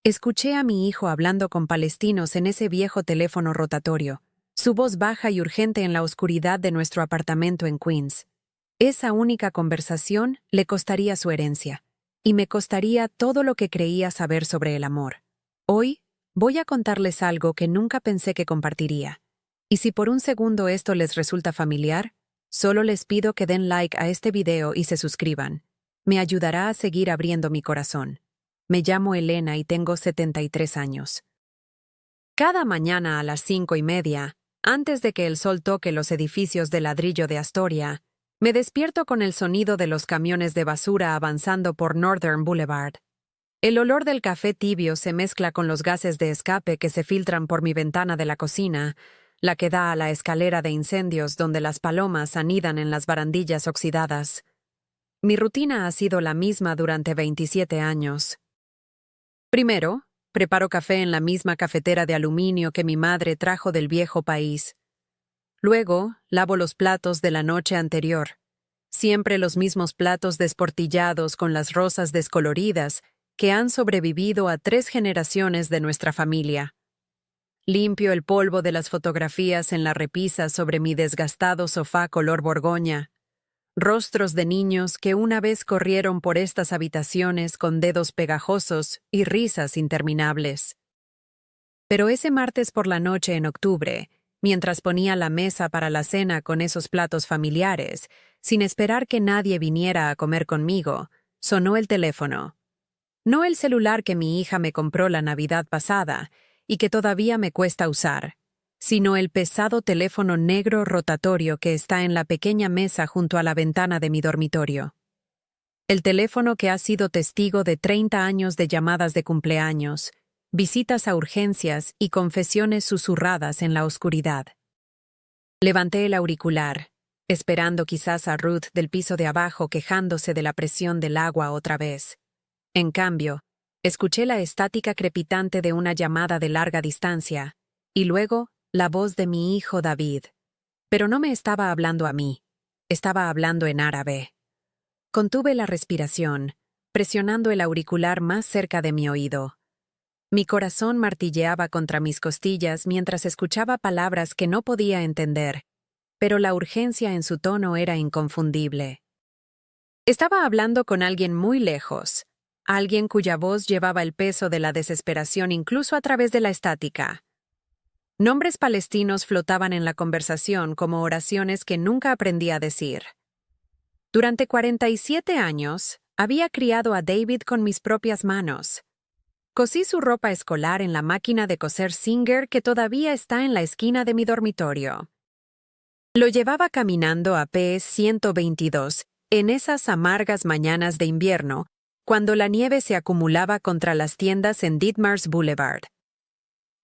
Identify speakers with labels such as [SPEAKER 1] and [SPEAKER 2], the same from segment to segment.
[SPEAKER 1] Escuché a mi hijo hablando con palestinos en ese viejo teléfono rotatorio, su voz baja y urgente en la oscuridad de nuestro apartamento en Queens. Esa única conversación le costaría su herencia, y me costaría todo lo que creía saber sobre el amor. Hoy, voy a contarles algo que nunca pensé que compartiría. Y si por un segundo esto les resulta familiar, solo les pido que den like a este video y se suscriban. Me ayudará a seguir abriendo mi corazón. Me llamo Elena y tengo 73 años. Cada mañana a las 5:30, antes de que el sol toque los edificios de ladrillo de Astoria, me despierto con el sonido de los camiones de basura avanzando por Northern Boulevard. El olor del café tibio se mezcla con los gases de escape que se filtran por mi ventana de la cocina, la que da a la escalera de incendios donde las palomas anidan en las barandillas oxidadas. Mi rutina ha sido la misma durante 27 años. Primero, preparo café en la misma cafetera de aluminio que mi madre trajo del viejo país. Luego, lavo los platos de la noche anterior. Siempre los mismos platos desportillados con las rosas descoloridas que han sobrevivido a 3 generaciones de nuestra familia. Limpio el polvo de las fotografías en la repisa sobre mi desgastado sofá color borgoña. Rostros de niños que una vez corrieron por estas habitaciones con dedos pegajosos y risas interminables. Pero ese martes por la noche en octubre, mientras ponía la mesa para la cena con esos platos familiares, sin esperar que nadie viniera a comer conmigo, sonó el teléfono. No el celular que mi hija me compró la Navidad pasada y que todavía me cuesta usar, sino el pesado teléfono negro rotatorio que está en la pequeña mesa junto a la ventana de mi dormitorio. El teléfono que ha sido testigo de 30 años de llamadas de cumpleaños, visitas a urgencias y confesiones susurradas en la oscuridad. Levanté el auricular, esperando quizás a Ruth del piso de abajo quejándose de la presión del agua otra vez. En cambio, escuché la estática crepitante de una llamada de larga distancia, y luego la voz de mi hijo David. Pero no me estaba hablando a mí, estaba hablando en árabe. Contuve la respiración, presionando el auricular más cerca de mi oído. Mi corazón martilleaba contra mis costillas mientras escuchaba palabras que no podía entender, pero la urgencia en su tono era inconfundible. Estaba hablando con alguien muy lejos, alguien cuya voz llevaba el peso de la desesperación incluso a través de la estática. Nombres palestinos flotaban en la conversación como oraciones que nunca aprendí a decir. Durante 47 años, había criado a David con mis propias manos. Cosí su ropa escolar en la máquina de coser Singer que todavía está en la esquina de mi dormitorio. Lo llevaba caminando a PS 122 en esas amargas mañanas de invierno, cuando la nieve se acumulaba contra las tiendas en Ditmars Boulevard.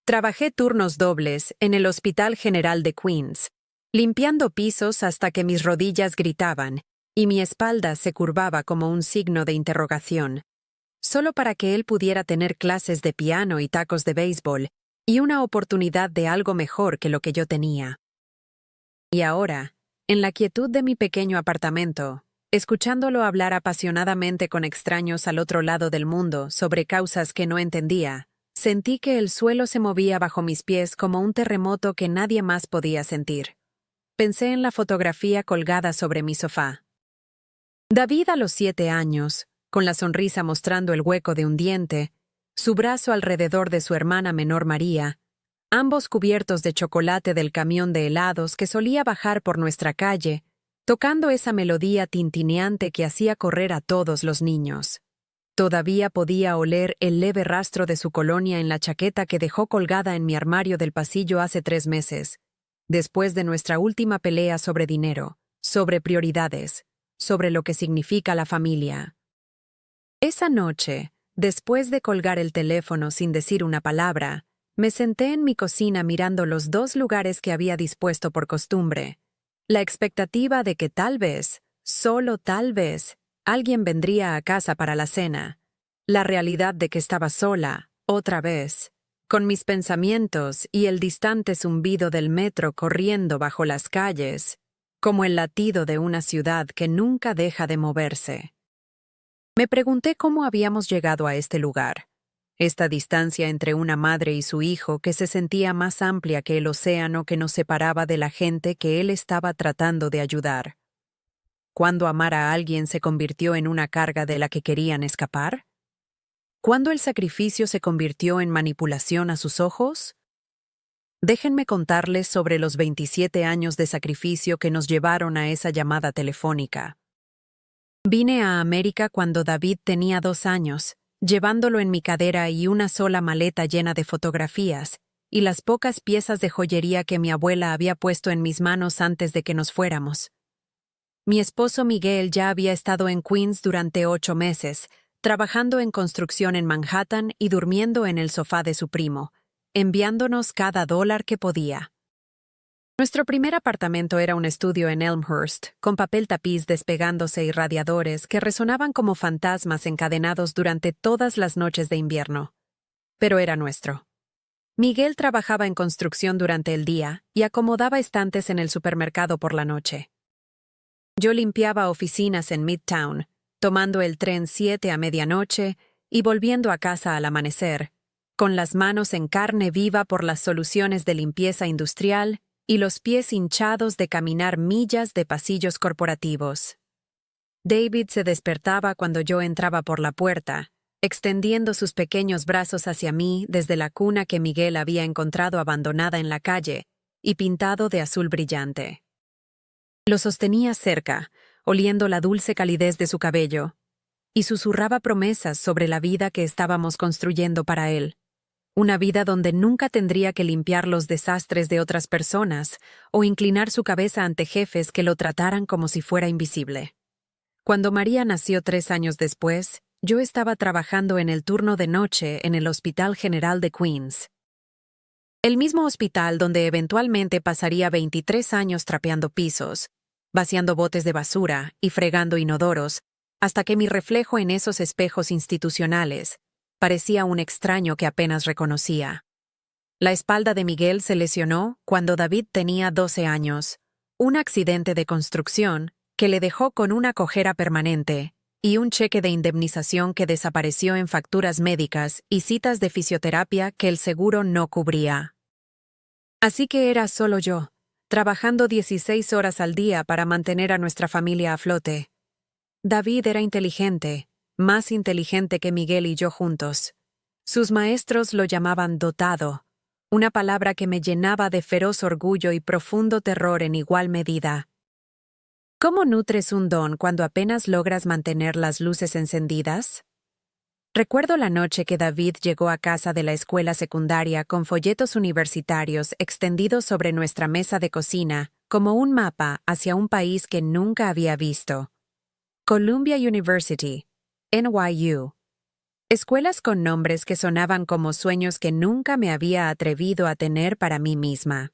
[SPEAKER 1] Trabajé turnos dobles en el Hospital General de Queens, limpiando pisos hasta que mis rodillas gritaban y mi espalda se curvaba como un signo de interrogación, solo para que él pudiera tener clases de piano y tacos de béisbol y una oportunidad de algo mejor que lo que yo tenía. Y ahora, en la quietud de mi pequeño apartamento, escuchándolo hablar apasionadamente con extraños al otro lado del mundo sobre causas que no entendía, sentí que el suelo se movía bajo mis pies como un terremoto que nadie más podía sentir. Pensé en la fotografía colgada sobre mi sofá. David a los 7 años, con la sonrisa mostrando el hueco de un diente, su brazo alrededor de su hermana menor María, ambos cubiertos de chocolate del camión de helados que solía bajar por nuestra calle, tocando esa melodía tintineante que hacía correr a todos los niños. Todavía podía oler el leve rastro de su colonia en la chaqueta que dejó colgada en mi armario del pasillo hace 3 meses, después de nuestra última pelea sobre dinero, sobre prioridades, sobre lo que significa la familia. Esa noche, después de colgar el teléfono sin decir una palabra, me senté en mi cocina mirando los 2 lugares que había dispuesto por costumbre, la expectativa de que tal vez, solo tal vez, alguien vendría a casa para la cena. La realidad de que estaba sola, otra vez, con mis pensamientos y el distante zumbido del metro corriendo bajo las calles, como el latido de una ciudad que nunca deja de moverse. Me pregunté cómo habíamos llegado a este lugar. esta distancia entre una madre y su hijo que se sentía más amplia que el océano que nos separaba de la gente que él estaba tratando de ayudar. ¿Cuándo amar a alguien se convirtió en una carga de la que querían escapar? ¿Cuándo el sacrificio se convirtió en manipulación a sus ojos? Déjenme contarles sobre los 27 años de sacrificio que nos llevaron a esa llamada telefónica. Vine a América cuando David tenía 2 años, llevándolo en mi cadera y una sola maleta llena de fotografías, y las pocas piezas de joyería que mi abuela había puesto en mis manos antes de que nos fuéramos. Mi esposo Miguel ya había estado en Queens durante 8 meses, trabajando en construcción en Manhattan y durmiendo en el sofá de su primo, enviándonos cada dólar que podía. Nuestro primer apartamento era un estudio en Elmhurst, con papel tapiz despegándose y radiadores que resonaban como fantasmas encadenados durante todas las noches de invierno. Pero era nuestro. Miguel trabajaba en construcción durante el día y acomodaba estantes en el supermercado por la noche. Yo limpiaba oficinas en Midtown, tomando el tren 7 a medianoche y volviendo a casa al amanecer, con las manos en carne viva por las soluciones de limpieza industrial y los pies hinchados de caminar millas de pasillos corporativos. David se despertaba cuando yo entraba por la puerta, extendiendo sus pequeños brazos hacia mí desde la cuna que Miguel había encontrado abandonada en la calle y pintado de azul brillante. Lo sostenía cerca, oliendo la dulce calidez de su cabello, y susurraba promesas sobre la vida que estábamos construyendo para él. Una vida donde nunca tendría que limpiar los desastres de otras personas o inclinar su cabeza ante jefes que lo trataran como si fuera invisible. Cuando María nació 3 años después, yo estaba trabajando en el turno de noche en el Hospital General de Queens. El mismo hospital donde eventualmente pasaría 23 años trapeando pisos, vaciando botes de basura y fregando inodoros, hasta que mi reflejo en esos espejos institucionales parecía un extraño que apenas reconocía. La espalda de Miguel se lesionó cuando David tenía 12 años, un accidente de construcción que le dejó con una cojera permanente y un cheque de indemnización que desapareció en facturas médicas y citas de fisioterapia que el seguro no cubría. Así que era solo yo, trabajando 16 horas al día para mantener a nuestra familia a flote. David era inteligente, más inteligente que Miguel y yo juntos. Sus maestros lo llamaban dotado, una palabra que me llenaba de feroz orgullo y profundo terror en igual medida. ¿Cómo nutres un don cuando apenas logras mantener las luces encendidas? Recuerdo la noche que David llegó a casa de la escuela secundaria con folletos universitarios extendidos sobre nuestra mesa de cocina, como un mapa hacia un país que nunca había visto. Columbia University, NYU. Escuelas con nombres que sonaban como sueños que nunca me había atrevido a tener para mí misma.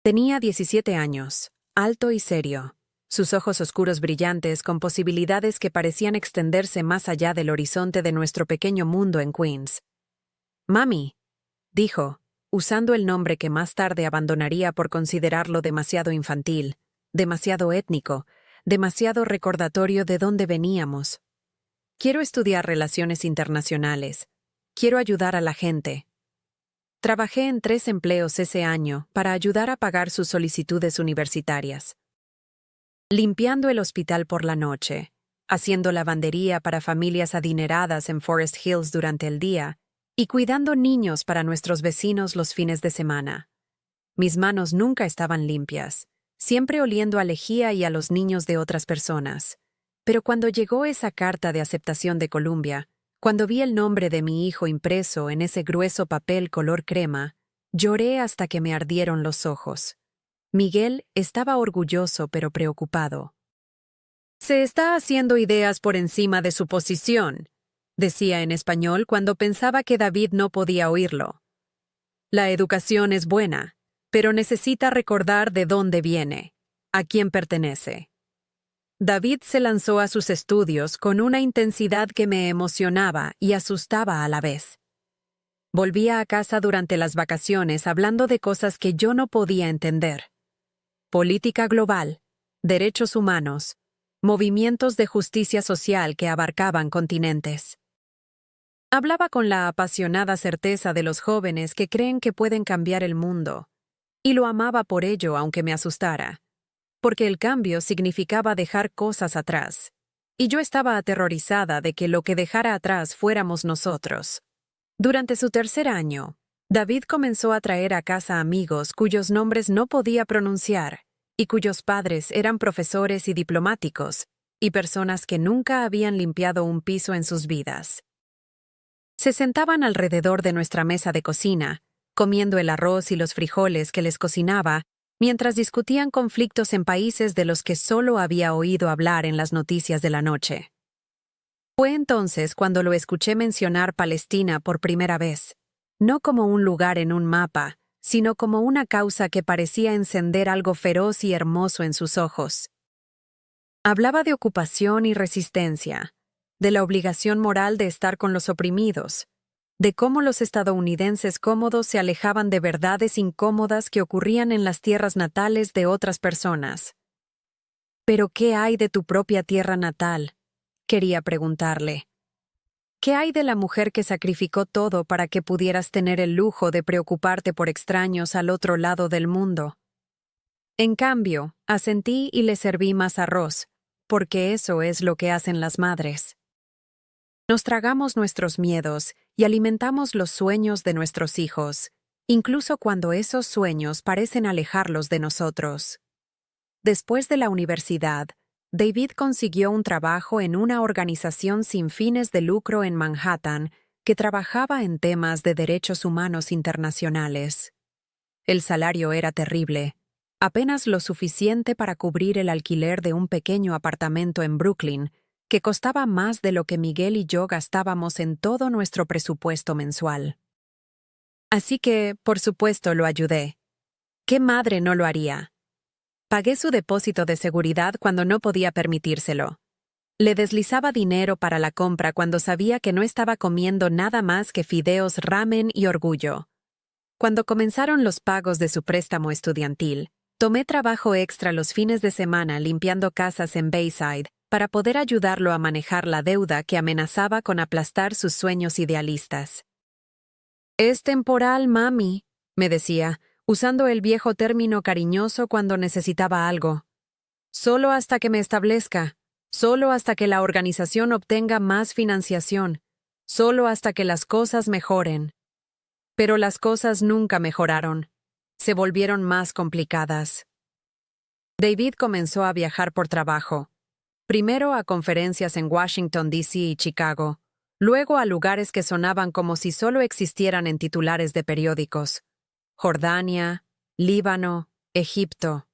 [SPEAKER 1] Tenía 17 años, alto y serio, sus ojos oscuros brillantes con posibilidades que parecían extenderse más allá del horizonte de nuestro pequeño mundo en Queens. «Mami», dijo, usando el nombre que más tarde abandonaría por considerarlo demasiado infantil, demasiado étnico, demasiado recordatorio de dónde veníamos. «Quiero estudiar relaciones internacionales. Quiero ayudar a la gente». Trabajé en 3 empleos ese año para ayudar a pagar sus solicitudes universitarias. Limpiando el hospital por la noche, haciendo lavandería para familias adineradas en Forest Hills durante el día y cuidando niños para nuestros vecinos los fines de semana. Mis manos nunca estaban limpias, siempre oliendo a lejía y a los niños de otras personas. Pero cuando llegó esa carta de aceptación de Columbia, cuando vi el nombre de mi hijo impreso en ese grueso papel color crema, lloré hasta que me ardieron los ojos. Miguel estaba orgulloso pero preocupado. «Se está haciendo ideas por encima de su posición», decía en español cuando pensaba que David no podía oírlo. «La educación es buena, pero necesita recordar de dónde viene, a quién pertenece». David se lanzó a sus estudios con una intensidad que me emocionaba y asustaba a la vez. Volvía a casa durante las vacaciones hablando de cosas que yo no podía entender. Política global, derechos humanos, movimientos de justicia social que abarcaban continentes. Hablaba con la apasionada certeza de los jóvenes que creen que pueden cambiar el mundo, y lo amaba por ello aunque me asustara, porque el cambio significaba dejar cosas atrás, y yo estaba aterrorizada de que lo que dejara atrás fuéramos nosotros. Durante su tercer año, David comenzó a traer a casa amigos cuyos nombres no podía pronunciar y cuyos padres eran profesores y diplomáticos, y personas que nunca habían limpiado un piso en sus vidas. Se sentaban alrededor de nuestra mesa de cocina, comiendo el arroz y los frijoles que les cocinaba, mientras discutían conflictos en países de los que solo había oído hablar en las noticias de la noche. Fue entonces cuando lo escuché mencionar Palestina por primera vez, no como un lugar en un mapa, sino como una causa que parecía encender algo feroz y hermoso en sus ojos. Hablaba de ocupación y resistencia, de la obligación moral de estar con los oprimidos, de cómo los estadounidenses cómodos se alejaban de verdades incómodas que ocurrían en las tierras natales de otras personas. ¿Pero qué hay de tu propia tierra natal?, quería preguntarle. ¿Qué hay de la mujer que sacrificó todo para que pudieras tener el lujo de preocuparte por extraños al otro lado del mundo? En cambio, asentí y le serví más arroz, porque eso es lo que hacen las madres. Nos tragamos nuestros miedos y alimentamos los sueños de nuestros hijos, incluso cuando esos sueños parecen alejarlos de nosotros. Después de la universidad, David consiguió un trabajo en una organización sin fines de lucro en Manhattan que trabajaba en temas de derechos humanos internacionales. El salario era terrible, apenas lo suficiente para cubrir el alquiler de un pequeño apartamento en Brooklyn, que costaba más de lo que Miguel y yo gastábamos en todo nuestro presupuesto mensual. Así que, por supuesto, lo ayudé. ¿Qué madre no lo haría? Pagué su depósito de seguridad cuando no podía permitírselo. Le deslizaba dinero para la compra cuando sabía que no estaba comiendo nada más que fideos, ramen y orgullo. Cuando comenzaron los pagos de su préstamo estudiantil, tomé trabajo extra los fines de semana limpiando casas en Bayside para poder ayudarlo a manejar la deuda que amenazaba con aplastar sus sueños idealistas. «Es temporal, mami», me decía, usando el viejo término cariñoso cuando necesitaba algo. «Solo hasta que me establezca, solo hasta que la organización obtenga más financiación, solo hasta que las cosas mejoren». Pero las cosas nunca mejoraron. Se volvieron más complicadas. David comenzó a viajar por trabajo. Primero a conferencias en Washington, D.C. y Chicago, luego a lugares que sonaban como si solo existieran en titulares de periódicos. Jordania, Líbano, Egipto.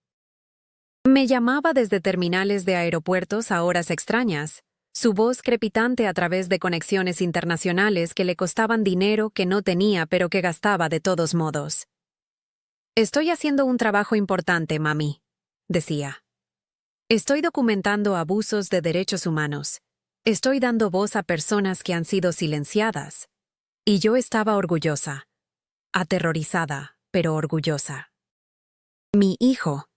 [SPEAKER 1] Me llamaba desde terminales de aeropuertos a horas extrañas, su voz crepitante a través de conexiones internacionales que le costaban dinero que no tenía pero que gastaba de todos modos. «Estoy haciendo un trabajo importante, mami», decía. «Estoy documentando abusos de derechos humanos. Estoy dando voz a personas que han sido silenciadas». Y yo estaba orgullosa. Aterrorizada, pero orgullosa. Mi hijo,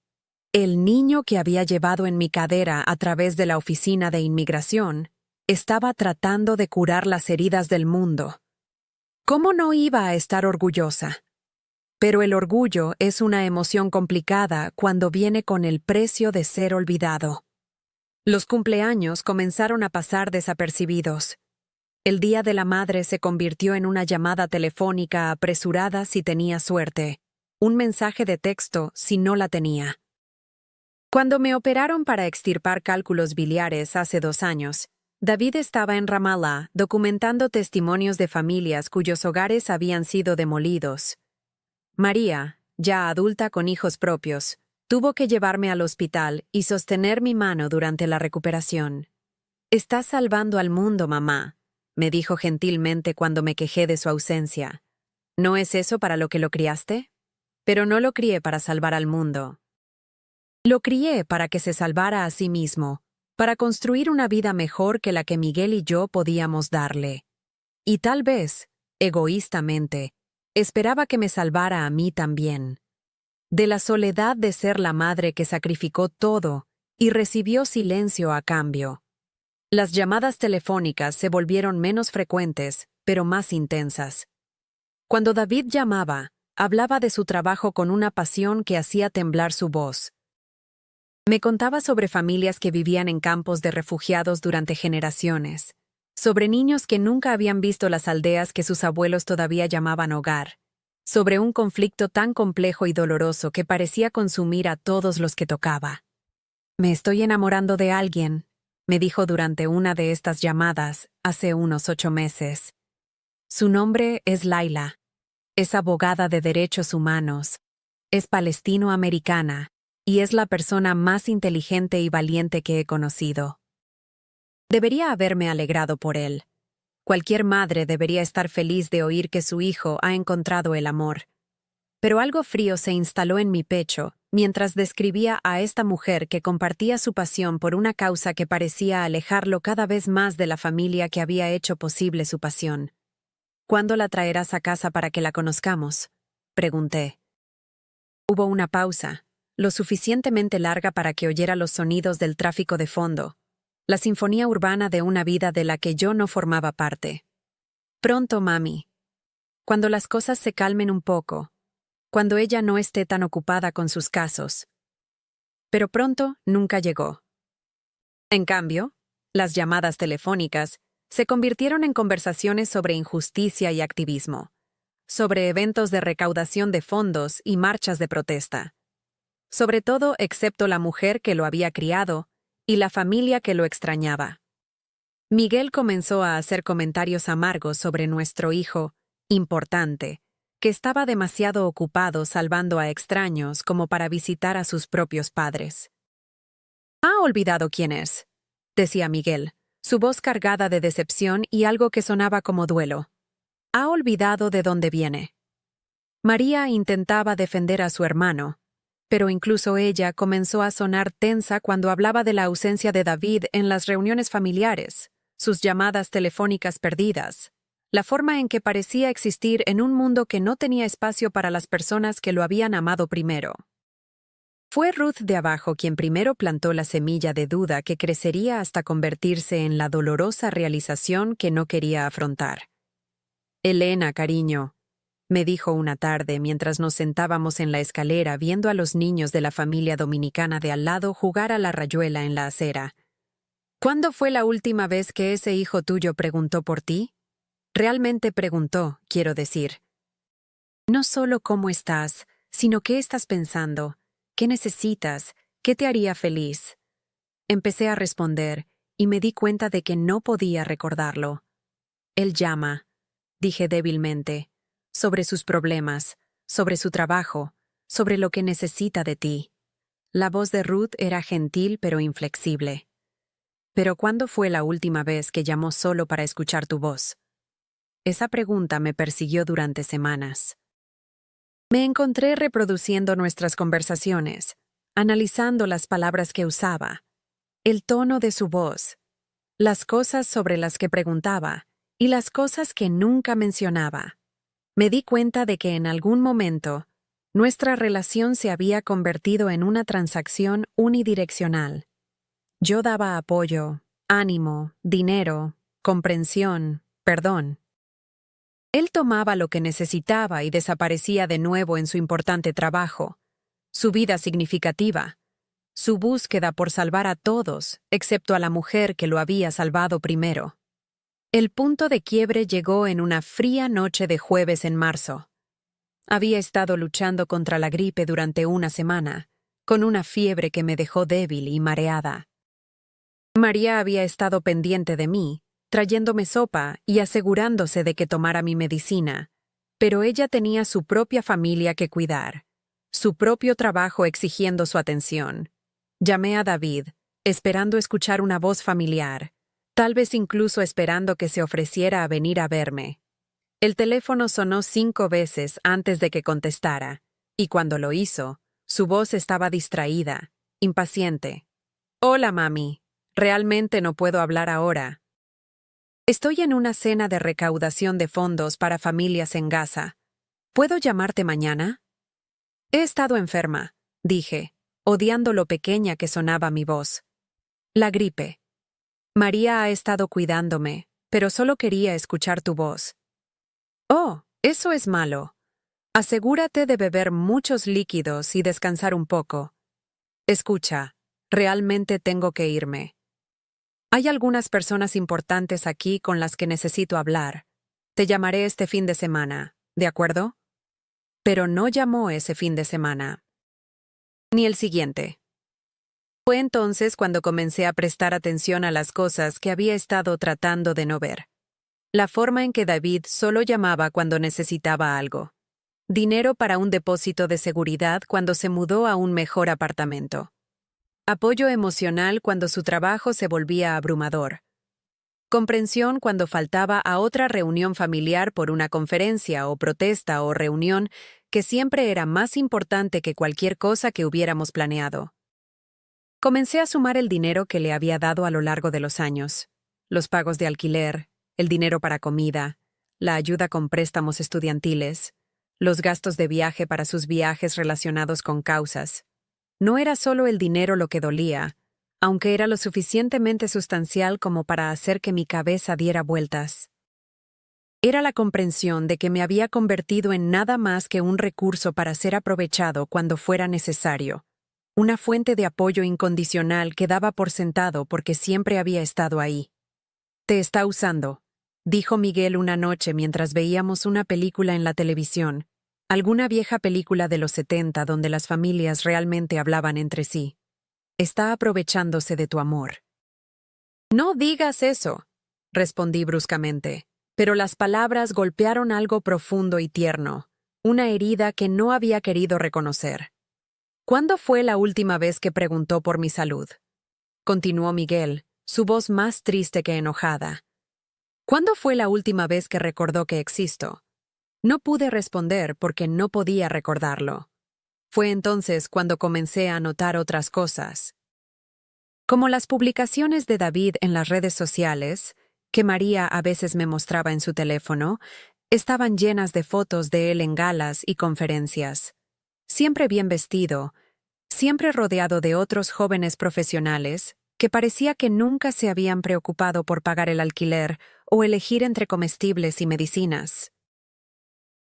[SPEAKER 1] el niño que había llevado en mi cadera a través de la oficina de inmigración, estaba tratando de curar las heridas del mundo. ¿Cómo no iba a estar orgullosa? Pero el orgullo es una emoción complicada cuando viene con el precio de ser olvidado. Los cumpleaños comenzaron a pasar desapercibidos. El Día de la Madre se convirtió en una llamada telefónica apresurada si tenía suerte, un mensaje de texto si no la tenía. Cuando me operaron para extirpar cálculos biliares hace 2 años, David estaba en Ramallah documentando testimonios de familias cuyos hogares habían sido demolidos. María, ya adulta con hijos propios, tuvo que llevarme al hospital y sostener mi mano durante la recuperación. «Estás salvando al mundo, mamá», me dijo gentilmente cuando me quejé de su ausencia. «¿No es eso para lo que lo criaste?» Pero no lo crié para salvar al mundo. Lo crié para que se salvara a sí mismo, para construir una vida mejor que la que Miguel y yo podíamos darle. Y tal vez, egoístamente, esperaba que me salvara a mí también. De la soledad de ser la madre que sacrificó todo y recibió silencio a cambio. Las llamadas telefónicas se volvieron menos frecuentes pero más intensas. Cuando David llamaba, hablaba de su trabajo con una pasión que hacía temblar su voz. Me contaba sobre familias que vivían en campos de refugiados durante generaciones, sobre niños que nunca habían visto las aldeas que sus abuelos todavía llamaban hogar, sobre un conflicto tan complejo y doloroso que parecía consumir a todos los que tocaba. «Me estoy enamorando de alguien», me dijo durante una de estas llamadas, hace unos 8 meses. Su nombre es Laila. Es abogada de derechos humanos. Es palestino-americana y es la persona más inteligente y valiente que he conocido. Debería haberme alegrado por él. Cualquier madre debería estar feliz de oír que su hijo ha encontrado el amor. Pero algo frío se instaló en mi pecho mientras describía a esta mujer que compartía su pasión por una causa que parecía alejarlo cada vez más de la familia que había hecho posible su pasión. «¿Cuándo la traerás a casa para que la conozcamos?», pregunté. Hubo una pausa, lo suficientemente larga para que oyera los sonidos del tráfico de fondo, la sinfonía urbana de una vida de la que yo no formaba parte. «Pronto, mami. Cuando las cosas se calmen un poco, cuando ella no esté tan ocupada con sus casos». Pero pronto nunca llegó. En cambio, las llamadas telefónicas se convirtieron en conversaciones sobre injusticia y activismo, sobre eventos de recaudación de fondos y marchas de protesta. Sobre todo excepto la mujer que lo había criado y la familia que lo extrañaba. Miguel comenzó a hacer comentarios amargos sobre nuestro hijo, importante, que estaba demasiado ocupado salvando a extraños como para visitar a sus propios padres. «¿Ha olvidado quién es?», decía Miguel, su voz cargada de decepción y algo que sonaba como duelo. «¿Ha olvidado de dónde viene?». María intentaba defender a su hermano, pero incluso ella comenzó a sonar tensa cuando hablaba de la ausencia de David en las reuniones familiares, sus llamadas telefónicas perdidas, la forma en que parecía existir en un mundo que no tenía espacio para las personas que lo habían amado primero. Fue Ruth de abajo quien primero plantó la semilla de duda que crecería hasta convertirse en la dolorosa realización que no quería afrontar. «Elena, cariño», me dijo una tarde mientras nos sentábamos en la escalera viendo a los niños de la familia dominicana de al lado jugar a la rayuela en la acera. «¿Cuándo fue la última vez que ese hijo tuyo preguntó por ti? Realmente preguntó, quiero decir. No solo cómo estás, sino qué estás pensando, qué necesitas, qué te haría feliz». Empecé a responder y me di cuenta de que no podía recordarlo. «Él llama», dije débilmente, «sobre sus problemas, sobre su trabajo, sobre lo que necesita de ti». La voz de Ruth era gentil pero inflexible. «¿Pero cuándo fue la última vez que llamó solo para escuchar tu voz?». Esa pregunta me persiguió durante semanas. Me encontré reproduciendo nuestras conversaciones, analizando las palabras que usaba, el tono de su voz, las cosas sobre las que preguntaba y las cosas que nunca mencionaba. Me di cuenta de que en algún momento nuestra relación se había convertido en una transacción unidireccional. Yo daba apoyo, ánimo, dinero, comprensión, perdón. Él tomaba lo que necesitaba y desaparecía de nuevo en su importante trabajo, su vida significativa, su búsqueda por salvar a todos, excepto a la mujer que lo había salvado primero. El punto de quiebre llegó en una fría noche de jueves en marzo. Había estado luchando contra la gripe durante una semana, con una fiebre que me dejó débil y mareada. María había estado pendiente de mí, trayéndome sopa y asegurándose de que tomara mi medicina, pero ella tenía su propia familia que cuidar, su propio trabajo exigiendo su atención. Llamé a David, esperando escuchar una voz familiar, tal vez incluso esperando que se ofreciera a venir a verme. El teléfono sonó 5 veces antes de que contestara, y cuando lo hizo, su voz estaba distraída, impaciente. «Hola, mami. Realmente no puedo hablar ahora. Estoy en una cena de recaudación de fondos para familias en Gaza. ¿Puedo llamarte mañana?» «He estado enferma», dije, odiando lo pequeña que sonaba mi voz. «La gripe. María ha estado cuidándome, pero solo quería escuchar tu voz». Oh, eso es malo. Asegúrate de beber muchos líquidos y descansar un poco. Escucha, realmente tengo que irme. Hay algunas personas importantes aquí con las que necesito hablar. Te llamaré este fin de semana, ¿de acuerdo? Pero no llamó ese fin de semana. Ni el siguiente. Fue entonces cuando comencé a prestar atención a las cosas que había estado tratando de no ver. La forma en que David solo llamaba cuando necesitaba algo. Dinero para un depósito de seguridad cuando se mudó a un mejor apartamento. Apoyo emocional cuando su trabajo se volvía abrumador. Comprensión cuando faltaba a otra reunión familiar por una conferencia o protesta o reunión que siempre era más importante que cualquier cosa que hubiéramos planeado. Comencé a sumar el dinero que le había dado a lo largo de los años. Los pagos de alquiler, el dinero para comida, la ayuda con préstamos estudiantiles, los gastos de viaje para sus viajes relacionados con causas. No era solo el dinero lo que dolía, aunque era lo suficientemente sustancial como para hacer que mi cabeza diera vueltas. Era la comprensión de que me había convertido en nada más que un recurso para ser aprovechado cuando fuera necesario, una fuente de apoyo incondicional que daba por sentado porque siempre había estado ahí. «Te está usando», dijo Miguel una noche mientras veíamos una película en la televisión, alguna vieja película de los 70 donde las familias realmente hablaban entre sí. «Está aprovechándose de tu amor». «No digas eso», respondí bruscamente, pero las palabras golpearon algo profundo y tierno, una herida que no había querido reconocer. «¿Cuándo fue la última vez que preguntó por mi salud?», continuó Miguel, su voz más triste que enojada. «¿Cuándo fue la última vez que recordó que existo?». No pude responder porque no podía recordarlo. Fue entonces cuando comencé a notar otras cosas. Como las publicaciones de David en las redes sociales, que María a veces me mostraba en su teléfono, estaban llenas de fotos de él en galas y conferencias. Siempre bien vestido, siempre rodeado de otros jóvenes profesionales, que parecía que nunca se habían preocupado por pagar el alquiler o elegir entre comestibles y medicinas.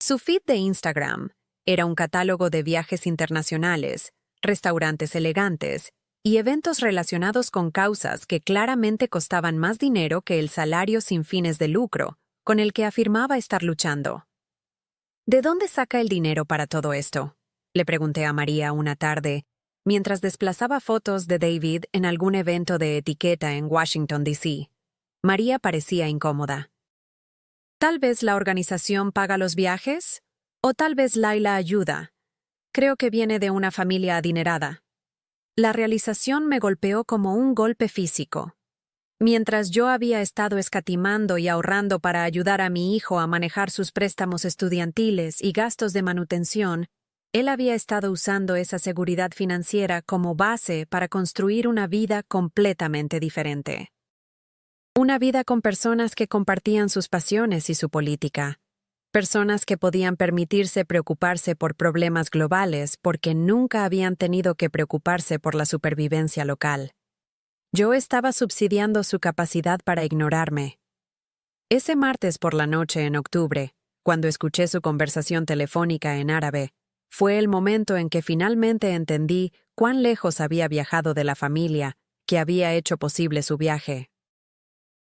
[SPEAKER 1] Su feed de Instagram era un catálogo de viajes internacionales, restaurantes elegantes y eventos relacionados con causas que claramente costaban más dinero que el salario sin fines de lucro, con el que afirmaba estar luchando. «¿De dónde saca el dinero para todo esto?», le pregunté a María una tarde, mientras desplazaba fotos de David en algún evento de etiqueta en Washington, D.C. María parecía incómoda. «Tal vez la organización paga los viajes, o tal vez Laila ayuda. Creo que viene de una familia adinerada». La realización me golpeó como un golpe físico. Mientras yo había estado escatimando y ahorrando para ayudar a mi hijo a manejar sus préstamos estudiantiles y gastos de manutención, él había estado usando esa seguridad financiera como base para construir una vida completamente diferente. Una vida con personas que compartían sus pasiones y su política. Personas que podían permitirse preocuparse por problemas globales porque nunca habían tenido que preocuparse por la supervivencia local. Yo estaba subsidiando su capacidad para ignorarme. Ese martes por la noche en octubre, cuando escuché su conversación telefónica en árabe, fue el momento en que finalmente entendí cuán lejos había viajado de la familia que había hecho posible su viaje.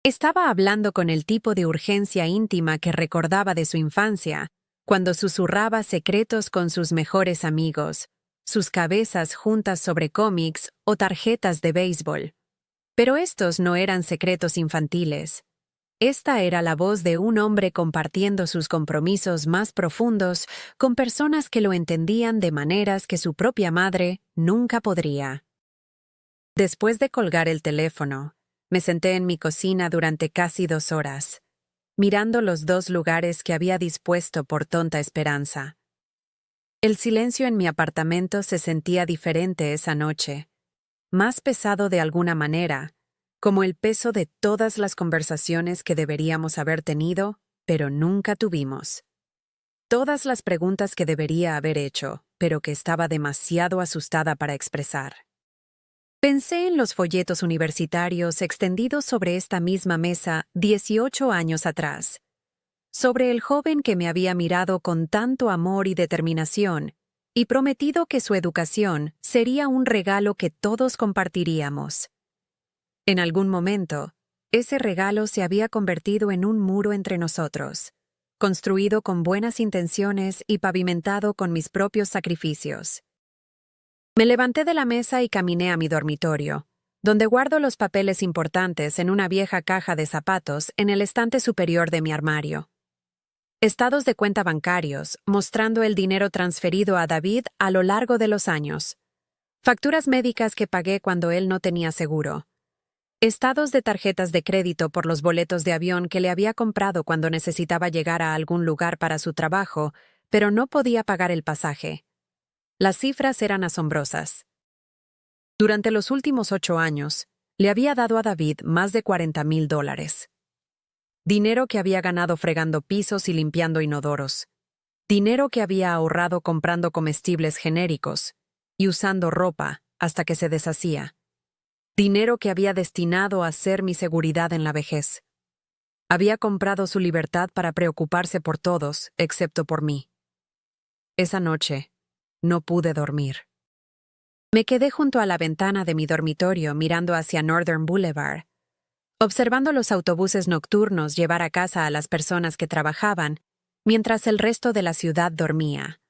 [SPEAKER 1] Estaba hablando con el tipo de urgencia íntima que recordaba de su infancia, cuando susurraba secretos con sus mejores amigos, sus cabezas juntas sobre cómics o tarjetas de béisbol. Pero estos no eran secretos infantiles. Esta era la voz de un hombre compartiendo sus compromisos más profundos con personas que lo entendían de maneras que su propia madre nunca podría. Después de colgar el teléfono, me senté en mi cocina durante casi 2 horas, mirando los 2 lugares que había dispuesto por tonta esperanza. El silencio en mi apartamento se sentía diferente esa noche, más pesado de alguna manera, como el peso de todas las conversaciones que deberíamos haber tenido, pero nunca tuvimos. Todas las preguntas que debería haber hecho, pero que estaba demasiado asustada para expresar. Pensé en los folletos universitarios extendidos sobre esta misma mesa 18 años atrás. sobre el joven que me había mirado con tanto amor y determinación, y prometido que su educación sería un regalo que todos compartiríamos. En algún momento, ese regalo se había convertido en un muro entre nosotros, construido con buenas intenciones y pavimentado con mis propios sacrificios. Me levanté de la mesa y caminé a mi dormitorio, donde guardo los papeles importantes en una vieja caja de zapatos en el estante superior de mi armario. Estados de cuenta bancarios, mostrando el dinero transferido a David a lo largo de los años. Facturas médicas que pagué cuando él no tenía seguro. Estados de tarjetas de crédito por los boletos de avión que le había comprado cuando necesitaba llegar a algún lugar para su trabajo, pero no podía pagar el pasaje. Las cifras eran asombrosas. Durante los últimos 8 años, le había dado a David más de $40,000. Dinero que había ganado fregando pisos y limpiando inodoros. Dinero que había ahorrado comprando comestibles genéricos y usando ropa hasta que se deshacía. Dinero que había destinado a ser mi seguridad en la vejez. Había comprado su libertad para preocuparse por todos, excepto por mí. Esa noche, no pude dormir. Me quedé junto a la ventana de mi dormitorio mirando hacia Northern Boulevard, observando los autobuses nocturnos llevar a casa a las personas que trabajaban, mientras el resto de la ciudad dormía.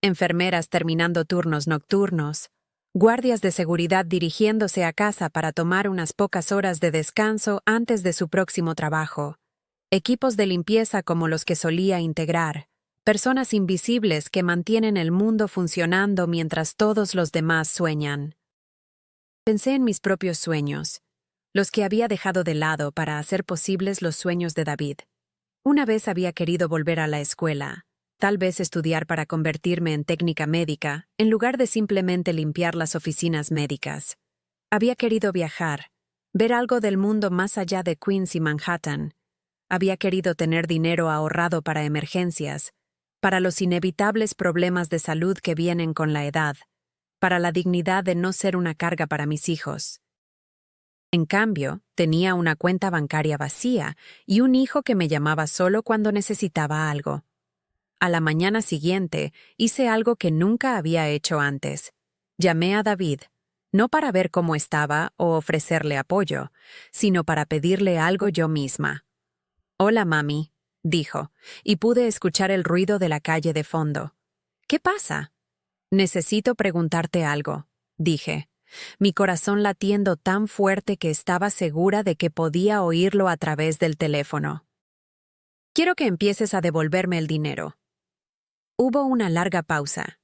[SPEAKER 1] Enfermeras terminando turnos nocturnos, guardias de seguridad dirigiéndose a casa para tomar unas pocas horas de descanso antes de su próximo trabajo, equipos de limpieza como los que solía integrar, personas invisibles que mantienen el mundo funcionando mientras todos los demás sueñan. Pensé en mis propios sueños, los que había dejado de lado para hacer posibles los sueños de David. Una vez había querido volver a la escuela, tal vez estudiar para convertirme en técnica médica, en lugar de simplemente limpiar las oficinas médicas. Había querido viajar, ver algo del mundo más allá de Queens y Manhattan. Había querido tener dinero ahorrado para emergencias, para los inevitables problemas de salud que vienen con la edad, para la dignidad de no ser una carga para mis hijos. En cambio, tenía una cuenta bancaria vacía y un hijo que me llamaba solo cuando necesitaba algo. A la mañana siguiente, hice algo que nunca había hecho antes. Llamé a David, no para ver cómo estaba o ofrecerle apoyo, sino para pedirle algo yo misma. «Hola, mami», dijo, y pude escuchar el ruido de la calle de fondo. «¿Qué pasa?» «Necesito preguntarte algo», dije, mi corazón latiendo tan fuerte que estaba segura de que podía oírlo a través del teléfono. «Quiero que empieces a devolverme el dinero». Hubo una larga pausa.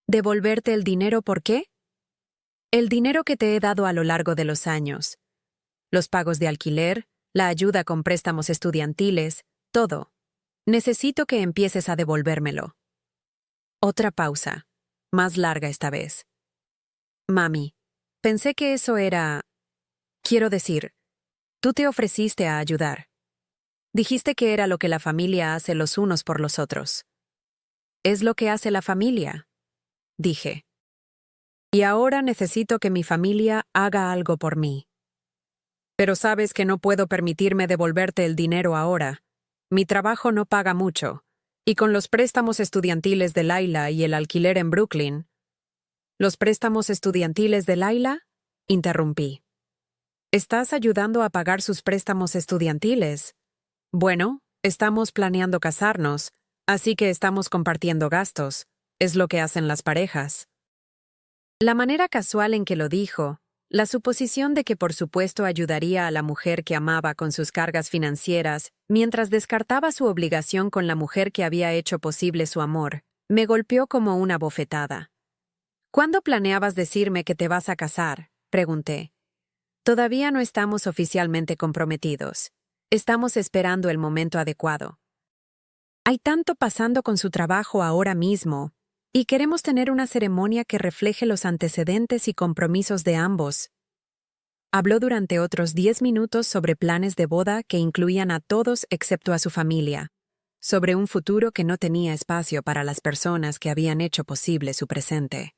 [SPEAKER 1] «¿Devolverte el dinero por qué?» «El dinero que te he dado a lo largo de los años. Los pagos de alquiler, la ayuda con préstamos estudiantiles, todo. Necesito que empieces a devolvérmelo». Otra pausa, más larga esta vez. «Mami, pensé que eso era... Quiero decir, tú te ofreciste a ayudar. Dijiste que era lo que la familia hace los unos por los otros». «Es lo que hace la familia», dije. «Y ahora necesito que mi familia haga algo por mí. Pero sabes que no puedo permitirme devolverte el dinero ahora. Mi trabajo no paga mucho, y con los préstamos estudiantiles de Laila y el alquiler en Brooklyn». «¿Los préstamos estudiantiles de Laila?», interrumpí. «¿Estás ayudando a pagar sus préstamos estudiantiles?» «Bueno, estamos planeando casarnos, así que estamos compartiendo gastos. Es lo que hacen las parejas». La manera casual en que lo dijo, la suposición de que por supuesto ayudaría a la mujer que amaba con sus cargas financieras, mientras descartaba su obligación con la mujer que había hecho posible su amor, me golpeó como una bofetada. «¿Cuándo planeabas decirme que te vas a casar?», pregunté. «Todavía no estamos oficialmente comprometidos. Estamos esperando el momento adecuado. Hay tanto pasando con su trabajo ahora mismo, y queremos tener una ceremonia que refleje los antecedentes y compromisos de ambos». Habló durante otros 10 minutos sobre planes de boda que incluían a todos excepto a su familia, sobre un futuro que no tenía espacio para las personas que habían hecho posible su presente.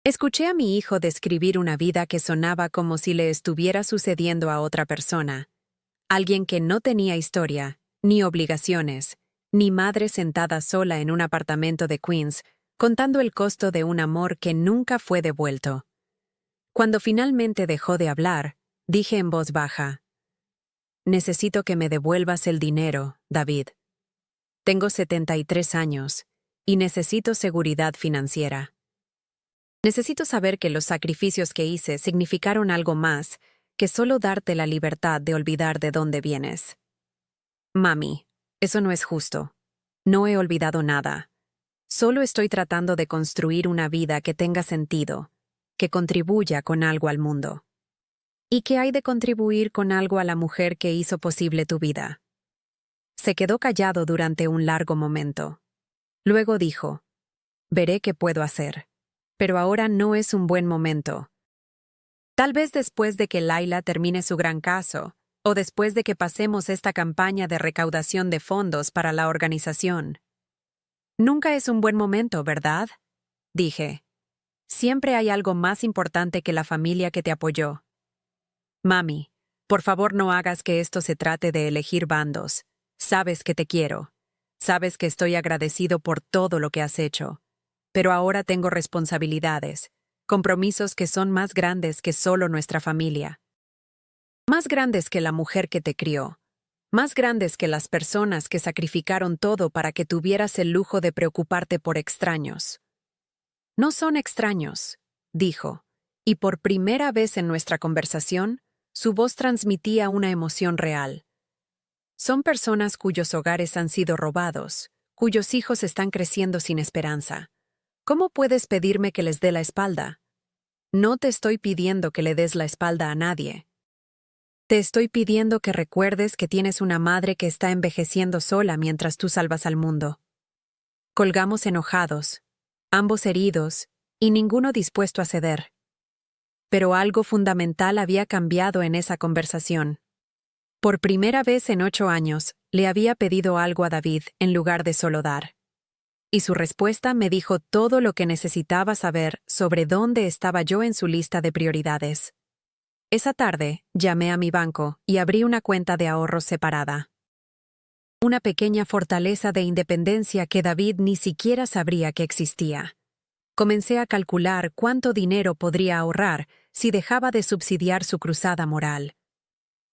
[SPEAKER 1] Escuché a mi hijo describir una vida que sonaba como si le estuviera sucediendo a otra persona, alguien que no tenía historia ni obligaciones, ni madre sentada sola en un apartamento de Queens, contando el costo de un amor que nunca fue devuelto. Cuando finalmente dejó de hablar, dije en voz baja: «Necesito que me devuelvas el dinero, David. Tengo 73 años y necesito seguridad financiera. Necesito saber que los sacrificios que hice significaron algo más que solo darte la libertad de olvidar de dónde vienes». Mami, eso no es justo. No he olvidado nada. Solo estoy tratando de construir una vida que tenga sentido, que contribuya con algo al mundo. ¿Y qué hay de contribuir con algo a la mujer que hizo posible tu vida? Se quedó callado durante un largo momento. Luego dijo: «Veré qué puedo hacer. Pero ahora no es un buen momento. Tal vez después de que Laila termine su gran caso, o después de que pasemos esta campaña de recaudación de fondos para la organización». «Nunca es un buen momento, ¿verdad?», dije. «Siempre hay algo más importante que la familia que te apoyó». «Mami, por favor no hagas que esto se trate de elegir bandos. Sabes que te quiero. Sabes que estoy agradecido por todo lo que has hecho. Pero ahora tengo responsabilidades, compromisos que son más grandes que solo nuestra familia. Más grandes que la mujer que te crió. Más grandes que las personas que sacrificaron todo para que tuvieras el lujo de preocuparte por extraños». «No son extraños», dijo, y por primera vez en nuestra conversación, su voz transmitía una emoción real. «Son personas cuyos hogares han sido robados, cuyos hijos están creciendo sin esperanza. ¿Cómo puedes pedirme que les dé la espalda? No te estoy pidiendo que le des la espalda a nadie. Te estoy pidiendo que recuerdes que tienes una madre que está envejeciendo sola mientras tú salvas al mundo». Colgamos enojados, ambos heridos, y ninguno dispuesto a ceder. Pero algo fundamental había cambiado en esa conversación. Por primera vez en 8 años, le había pedido algo a David en lugar de solo dar. Y su respuesta me dijo todo lo que necesitaba saber sobre dónde estaba yo en su lista de prioridades. Esa tarde, llamé a mi banco y abrí una cuenta de ahorros separada. Una pequeña fortaleza de independencia que David ni siquiera sabría que existía. Comencé a calcular cuánto dinero podría ahorrar si dejaba de subsidiar su cruzada moral.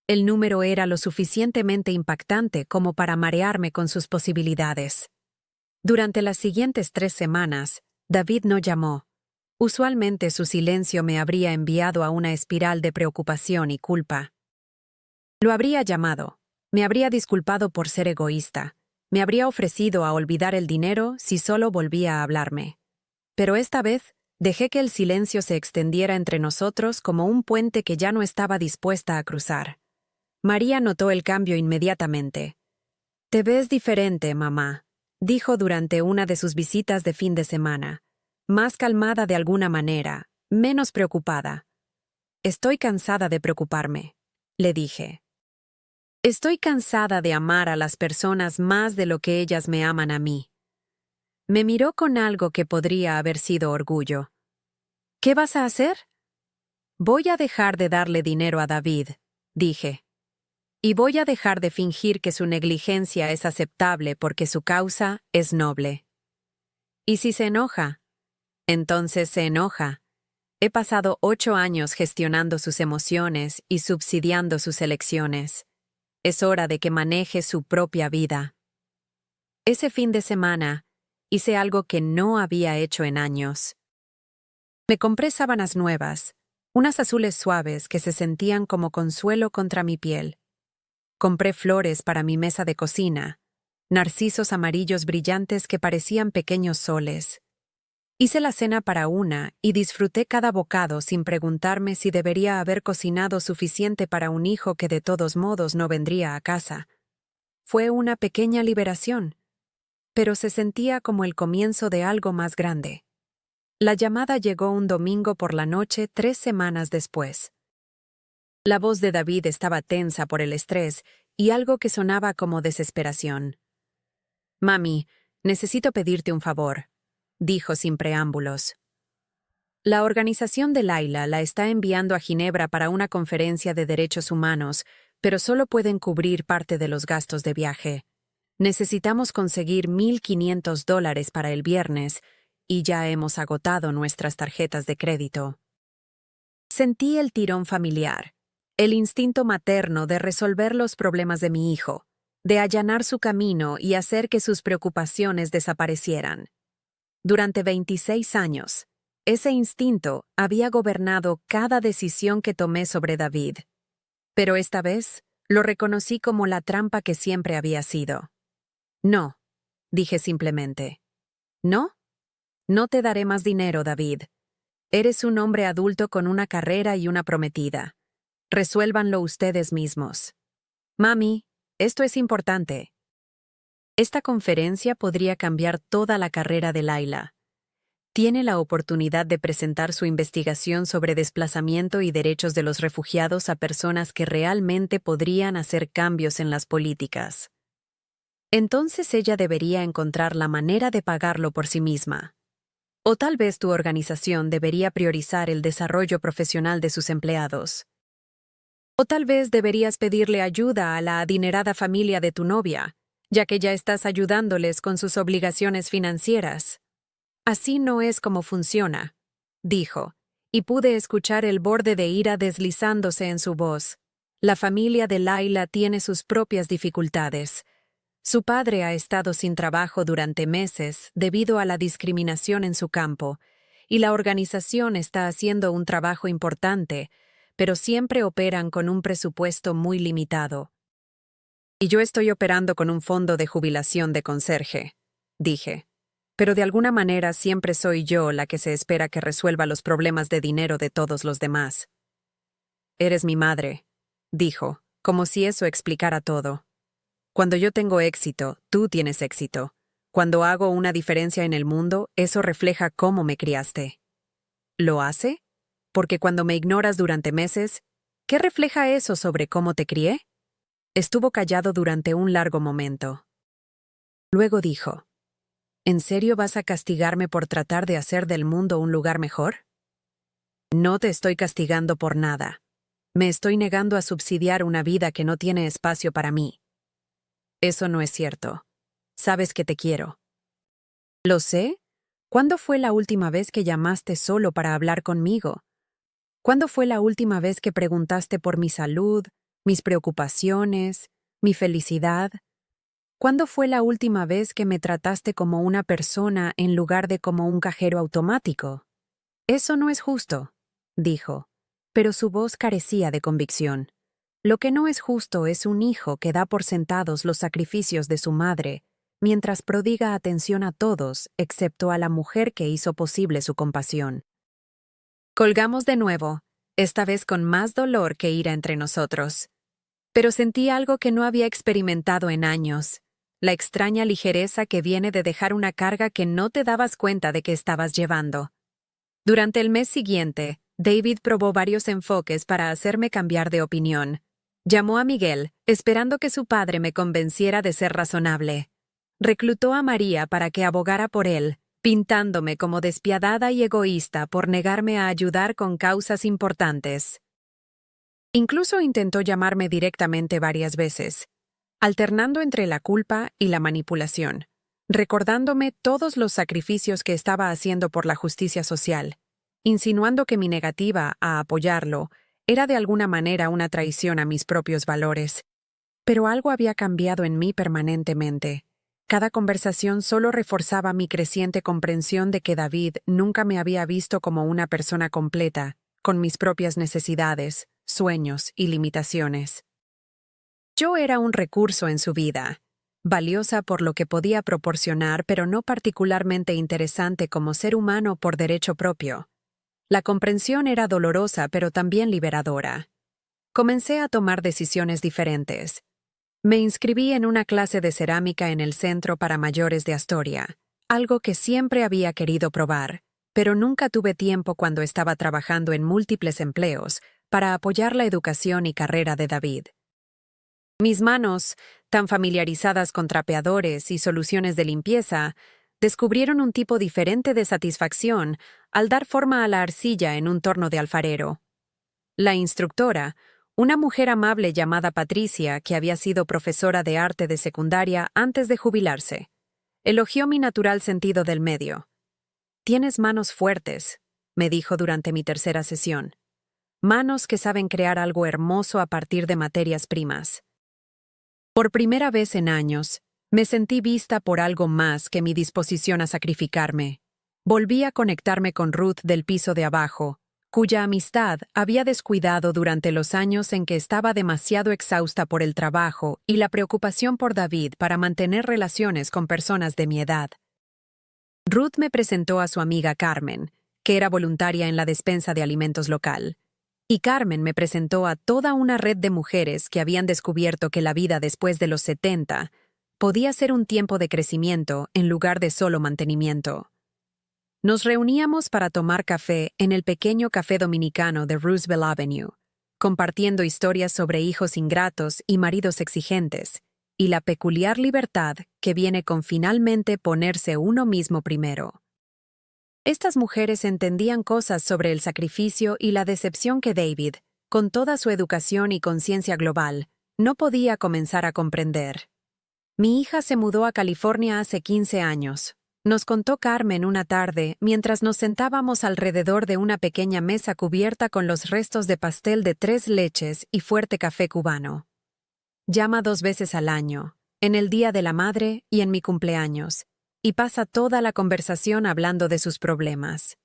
[SPEAKER 1] El número era lo suficientemente impactante como para marearme con sus posibilidades. Durante las siguientes 3 semanas, David no llamó. Usualmente su silencio me habría enviado a una espiral de preocupación y culpa. Lo habría llamado, me habría disculpado por ser egoísta, me habría ofrecido a olvidar el dinero si solo volvía a hablarme. Pero esta vez, dejé que el silencio se extendiera entre nosotros como un puente que ya no estaba dispuesta a cruzar. María notó el cambio inmediatamente. «Te ves diferente, mamá», dijo durante una de sus visitas de fin de semana. Más calmada de alguna manera, menos preocupada. «Estoy cansada de preocuparme», le dije. «Estoy cansada de amar a las personas más de lo que ellas me aman a mí». Me miró con algo que podría haber sido orgullo. «¿Qué vas a hacer?» «Voy a dejar de darle dinero a David», dije. «Y voy a dejar de fingir que su negligencia es aceptable porque su causa es noble». «¿Y si se enoja?» «Entonces se enoja. He pasado 8 años gestionando sus emociones y subsidiando sus elecciones. Es hora de que maneje su propia vida». Ese fin de semana, hice algo que no había hecho en años. Me compré sábanas nuevas, unas azules suaves que se sentían como consuelo contra mi piel. Compré flores para mi mesa de cocina, narcisos amarillos brillantes que parecían pequeños soles. Hice la cena para una y disfruté cada bocado sin preguntarme si debería haber cocinado suficiente para un hijo que de todos modos no vendría a casa. Fue una pequeña liberación, pero se sentía como el comienzo de algo más grande. La llamada llegó un domingo por la noche 3 semanas después. La voz de David estaba tensa por el estrés y algo que sonaba como desesperación. «Mami, necesito pedirte un favor», dijo sin preámbulos. «La organización de Laila la está enviando a Ginebra para una conferencia de derechos humanos, pero solo pueden cubrir parte de los gastos de viaje. Necesitamos conseguir $1,500 para el viernes y ya hemos agotado nuestras tarjetas de crédito. Sentí el tirón familiar, el instinto materno de resolver los problemas de mi hijo, de allanar su camino y hacer que sus preocupaciones desaparecieran. Durante 26 años, ese instinto había gobernado cada decisión que tomé sobre David. Pero esta vez lo reconocí como la trampa que siempre había sido. No, dije simplemente. No, no te daré más dinero, David. Eres un hombre adulto con una carrera y una prometida. Resuélvanlo ustedes mismos. Mami, esto es importante. Esta conferencia podría cambiar toda la carrera de Laila. Tiene la oportunidad de presentar su investigación sobre desplazamiento y derechos de los refugiados a personas que realmente podrían hacer cambios en las políticas. Entonces ella debería encontrar la manera de pagarlo por sí misma. O tal vez tu organización debería priorizar el desarrollo profesional de sus empleados. O tal vez deberías pedirle ayuda a la adinerada familia de tu novia, ya que ya estás ayudándoles con sus obligaciones financieras. Así no es como funciona, dijo, y pude escuchar el borde de ira deslizándose en su voz. La familia de Laila tiene sus propias dificultades. Su padre ha estado sin trabajo durante meses debido a la discriminación en su campo, y la organización está haciendo un trabajo importante, pero siempre operan con un presupuesto muy limitado. Y yo estoy operando con un fondo de jubilación de conserje, dije. Pero de alguna manera siempre soy yo la que se espera que resuelva los problemas de dinero de todos los demás. Eres mi madre, dijo, como si eso explicara todo. Cuando yo tengo éxito, tú tienes éxito. Cuando hago una diferencia en el mundo, eso refleja cómo me criaste. ¿Lo hace? Porque cuando me ignoras durante meses, ¿qué refleja eso sobre cómo te crié? Estuvo callado durante un largo momento. Luego dijo, ¿en serio vas a castigarme por tratar de hacer del mundo un lugar mejor? No te estoy castigando por nada. Me estoy negando a subsidiar una vida que no tiene espacio para mí. Eso no es cierto. Sabes que te quiero. ¿Lo sé? ¿Cuándo fue la última vez que llamaste solo para hablar conmigo? ¿Cuándo fue la última vez que preguntaste por mi salud, mis preocupaciones, mi felicidad? ¿Cuándo fue la última vez que me trataste como una persona en lugar de como un cajero automático? Eso no es justo, dijo, pero su voz carecía de convicción. Lo que no es justo es un hijo que da por sentados los sacrificios de su madre, mientras prodiga atención a todos, excepto a la mujer que hizo posible su compasión. Colgamos de nuevo, esta vez con más dolor que ira entre nosotros. Pero sentí algo que no había experimentado en años, la extraña ligereza que viene de dejar una carga que no te dabas cuenta de que estabas llevando. Durante el mes siguiente, David probó varios enfoques para hacerme cambiar de opinión. Llamó a Miguel, esperando que su padre me convenciera de ser razonable. Reclutó a María para que abogara por él, pintándome como despiadada y egoísta por negarme a ayudar con causas importantes. Incluso intentó llamarme directamente varias veces, alternando entre la culpa y la manipulación, recordándome todos los sacrificios que estaba haciendo por la justicia social, insinuando que mi negativa a apoyarlo era de alguna manera una traición a mis propios valores. Pero algo había cambiado en mí permanentemente. Cada conversación solo reforzaba mi creciente comprensión de que David nunca me había visto como una persona completa, con mis propias necesidades, sueños y limitaciones. Yo era un recurso en su vida, valiosa por lo que podía proporcionar, pero no particularmente interesante como ser humano por derecho propio. La comprensión era dolorosa, pero también liberadora. Comencé a tomar decisiones diferentes. Me inscribí en una clase de cerámica en el Centro para Mayores de Astoria, algo que siempre había querido probar, pero nunca tuve tiempo cuando estaba trabajando en múltiples empleos para apoyar la educación y carrera de David. Mis manos, tan familiarizadas con trapeadores y soluciones de limpieza, descubrieron un tipo diferente de satisfacción al dar forma a la arcilla en un torno de alfarero. La instructora, una mujer amable llamada Patricia, que había sido profesora de arte de secundaria antes de jubilarse. Elogió mi natural sentido del medio. «Tienes manos fuertes», me dijo durante mi tercera sesión. «Manos que saben crear algo hermoso a partir de materias primas». Por primera vez en años, me sentí vista por algo más que mi disposición a sacrificarme. Volví a conectarme con Ruth del piso de abajo, cuya amistad había descuidado durante los años en que estaba demasiado exhausta por el trabajo y la preocupación por David para mantener relaciones con personas de mi edad. Ruth me presentó a su amiga Carmen, que era voluntaria en la despensa de alimentos local. Y Carmen me presentó a toda una red de mujeres que habían descubierto que la vida después de los 70 podía ser un tiempo de crecimiento en lugar de solo mantenimiento. Nos reuníamos para tomar café en el pequeño café dominicano de Roosevelt Avenue, compartiendo historias sobre hijos ingratos y maridos exigentes, y la peculiar libertad que viene con finalmente ponerse uno mismo primero. Estas mujeres entendían cosas sobre el sacrificio y la decepción que David, con toda su educación y conciencia global, no podía comenzar a comprender. Mi hija se mudó a California hace 15 años. Nos contó Carmen una tarde mientras nos sentábamos alrededor de una pequeña mesa cubierta con los restos de pastel de 3 leches y fuerte café cubano. Llama 2 veces al año, en el Día de la Madre y en mi cumpleaños, y pasa toda la conversación hablando de sus problemas.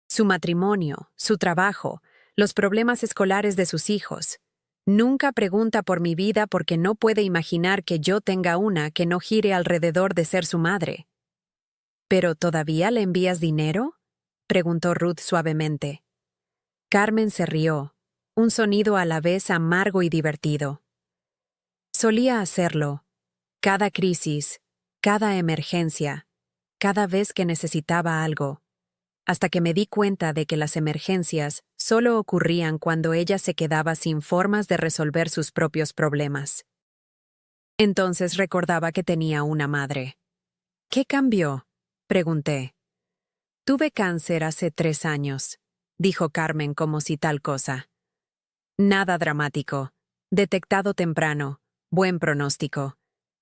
[SPEAKER 1] Su matrimonio, su trabajo, los problemas escolares de sus hijos. Nunca pregunta por mi vida porque no puede imaginar que yo tenga una que no gire alrededor de ser su madre. ¿Pero todavía le envías dinero?, preguntó Ruth suavemente. Carmen se rió, un sonido a la vez amargo y divertido. Solía hacerlo. Cada crisis, cada emergencia, cada vez que necesitaba algo, hasta que me di cuenta de que las emergencias solo ocurrían cuando ella se quedaba sin formas de resolver sus propios problemas. Entonces recordaba que tenía una madre. ¿Qué cambió?, pregunté. Tuve cáncer hace 3 años, dijo Carmen como si tal cosa. Nada dramático, detectado temprano, buen pronóstico.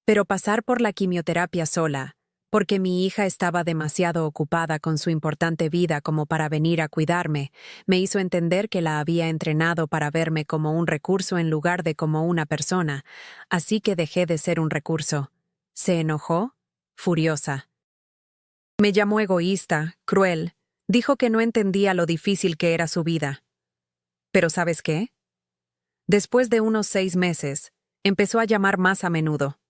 [SPEAKER 1] Pero pasar por la quimioterapia sola, porque mi hija estaba demasiado ocupada con su importante vida como para venir a cuidarme, me hizo entender que la había entrenado para verme como un recurso en lugar de como una persona, así que dejé de ser un recurso. ¿Se enojó? Furiosa. Me llamó egoísta, cruel, dijo que no entendía lo difícil que era su vida. ¿Pero sabes qué? Después de unos 6 meses, empezó a llamar más a menudo.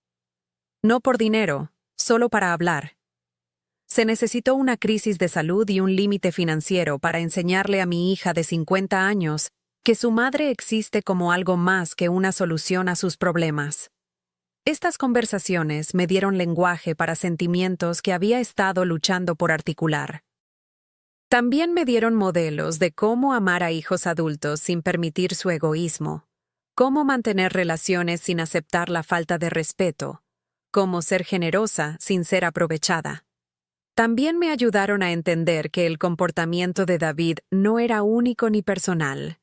[SPEAKER 1] No por dinero, solo para hablar. Se necesitó una crisis de salud y un límite financiero para enseñarle a mi hija de 50 años que su madre existe como algo más que una solución a sus problemas. Estas conversaciones me dieron lenguaje para sentimientos que había estado luchando por articular. También me dieron modelos de cómo amar a hijos adultos sin permitir su egoísmo, cómo mantener relaciones sin aceptar la falta de respeto, cómo ser generosa sin ser aprovechada. También me ayudaron a entender que el comportamiento de David no era único ni personal.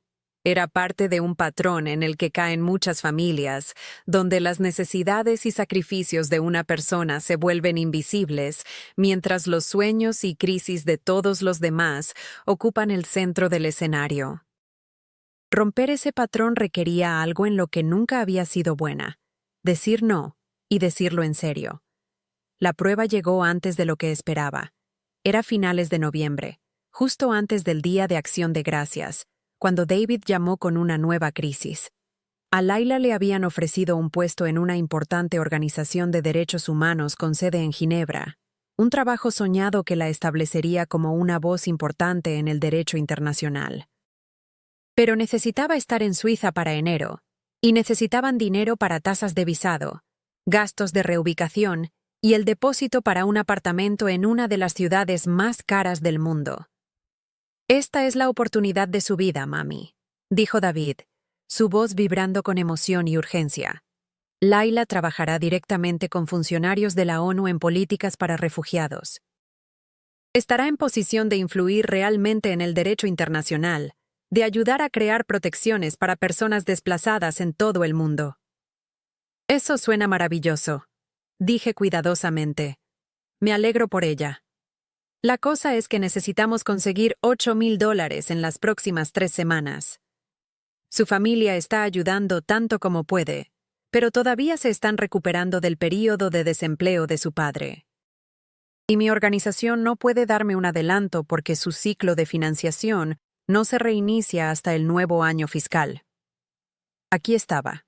[SPEAKER 1] Era parte de un patrón en el que caen muchas familias, donde las necesidades y sacrificios de una persona se vuelven invisibles, mientras los sueños y crisis de todos los demás ocupan el centro del escenario. Romper ese patrón requería algo en lo que nunca había sido buena: decir no, y decirlo en serio. La prueba llegó antes de lo que esperaba. Era finales de noviembre, justo antes del Día de Acción de Gracias, cuando David llamó con una nueva crisis. A Laila le habían ofrecido un puesto en una importante organización de derechos humanos con sede en Ginebra, un trabajo soñado que la establecería como una voz importante en el derecho internacional. Pero necesitaba estar en Suiza para enero, y necesitaban dinero para tasas de visado, gastos de reubicación y el depósito para un apartamento en una de las ciudades más caras del mundo. «Esta es la oportunidad de su vida, mami», dijo David, su voz vibrando con emoción y urgencia. Laila trabajará directamente con funcionarios de la ONU en políticas para refugiados. Estará en posición de influir realmente en el derecho internacional, de ayudar a crear protecciones para personas desplazadas en todo el mundo. Eso suena maravilloso, dije cuidadosamente. Me alegro por ella. La cosa es que necesitamos conseguir $8,000 en las próximas 3 semanas. Su familia está ayudando tanto como puede, pero todavía se están recuperando del período de desempleo de su padre. Y mi organización no puede darme un adelanto porque su ciclo de financiación no se reinicia hasta el nuevo año fiscal. Aquí estaba,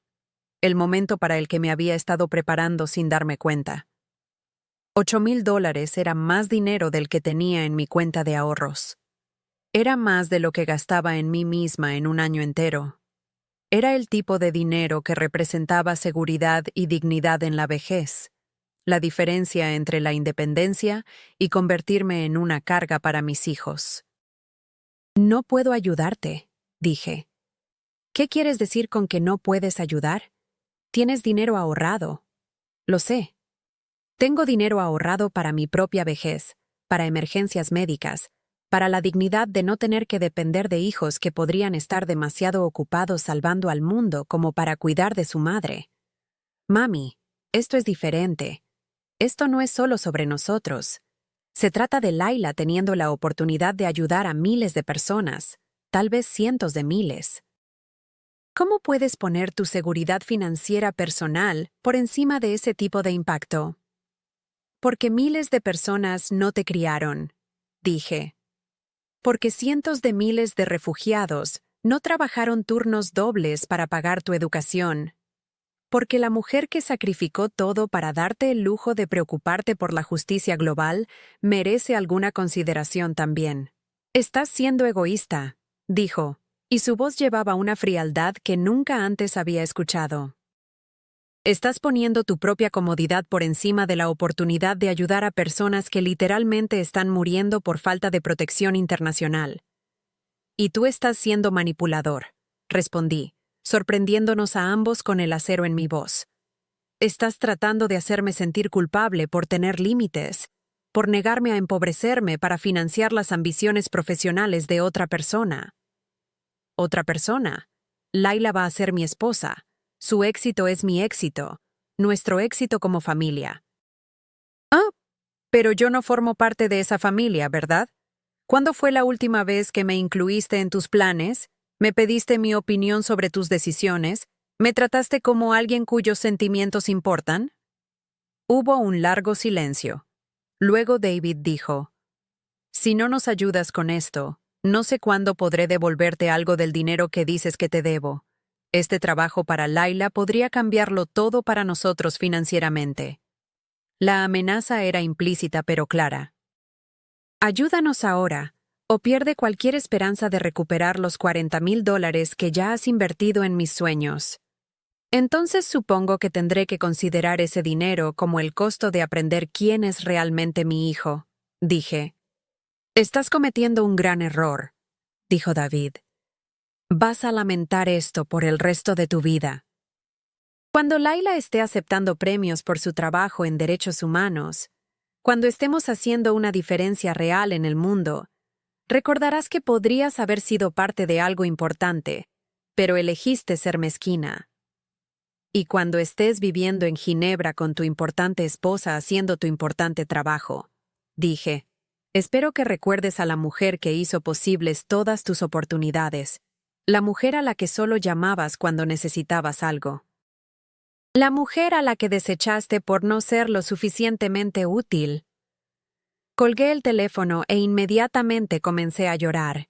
[SPEAKER 1] el momento para el que me había estado preparando sin darme cuenta. $8,000 era más dinero del que tenía en mi cuenta de ahorros. Era más de lo que gastaba en mí misma en un año entero. Era el tipo de dinero que representaba seguridad y dignidad en la vejez, la diferencia entre la independencia y convertirme en una carga para mis hijos. No puedo ayudarte, dije. ¿Qué quieres decir con que no puedes ayudar? Tienes dinero ahorrado. Lo sé. Tengo dinero ahorrado para mi propia vejez, para emergencias médicas, para la dignidad de no tener que depender de hijos que podrían estar demasiado ocupados salvando al mundo como para cuidar de su madre. Mami, esto es diferente. Esto no es solo sobre nosotros. Se trata de Laila teniendo la oportunidad de ayudar a miles de personas, tal vez cientos de miles. ¿Cómo puedes poner tu seguridad financiera personal por encima de ese tipo de impacto? Porque miles de personas no te criaron, dije. Porque cientos de miles de refugiados no trabajaron turnos dobles para pagar tu educación. Porque la mujer que sacrificó todo para darte el lujo de preocuparte por la justicia global merece alguna consideración también. Estás siendo egoísta, dijo, y su voz llevaba una frialdad que nunca antes había escuchado. Estás poniendo tu propia comodidad por encima de la oportunidad de ayudar a personas que literalmente están muriendo por falta de protección internacional. Y tú estás siendo manipulador, respondí, sorprendiéndonos a ambos con el acero en mi voz. Estás tratando de hacerme sentir culpable por tener límites, por negarme a empobrecerme para financiar las ambiciones profesionales de otra persona. Otra persona. Laila va a ser mi esposa. Su éxito es mi éxito, nuestro éxito como familia. Ah, pero yo no formo parte de esa familia, ¿verdad? ¿Cuándo fue la última vez que me incluiste en tus planes? ¿Me pediste mi opinión sobre tus decisiones? ¿Me trataste como alguien cuyos sentimientos importan? Hubo un largo silencio. Luego David dijo, si no nos ayudas con esto, no sé cuándo podré devolverte algo del dinero que dices que te debo. Este trabajo para Laila podría cambiarlo todo para nosotros financieramente. La amenaza era implícita pero clara. Ayúdanos ahora, o pierde cualquier esperanza de recuperar los $40,000 que ya has invertido en mis sueños. Entonces supongo que tendré que considerar ese dinero como el costo de aprender quién es realmente mi hijo, dije. Estás cometiendo un gran error, dijo David. Vas a lamentar esto por el resto de tu vida. Cuando Laila esté aceptando premios por su trabajo en derechos humanos, cuando estemos haciendo una diferencia real en el mundo, recordarás que podrías haber sido parte de algo importante, pero elegiste ser mezquina. Y cuando estés viviendo en Ginebra con tu importante esposa haciendo tu importante trabajo, dije, espero que recuerdes a la mujer que hizo posibles todas tus oportunidades, la mujer a la que solo llamabas cuando necesitabas algo. La mujer a la que desechaste por no ser lo suficientemente útil. Colgué el teléfono e inmediatamente comencé a llorar.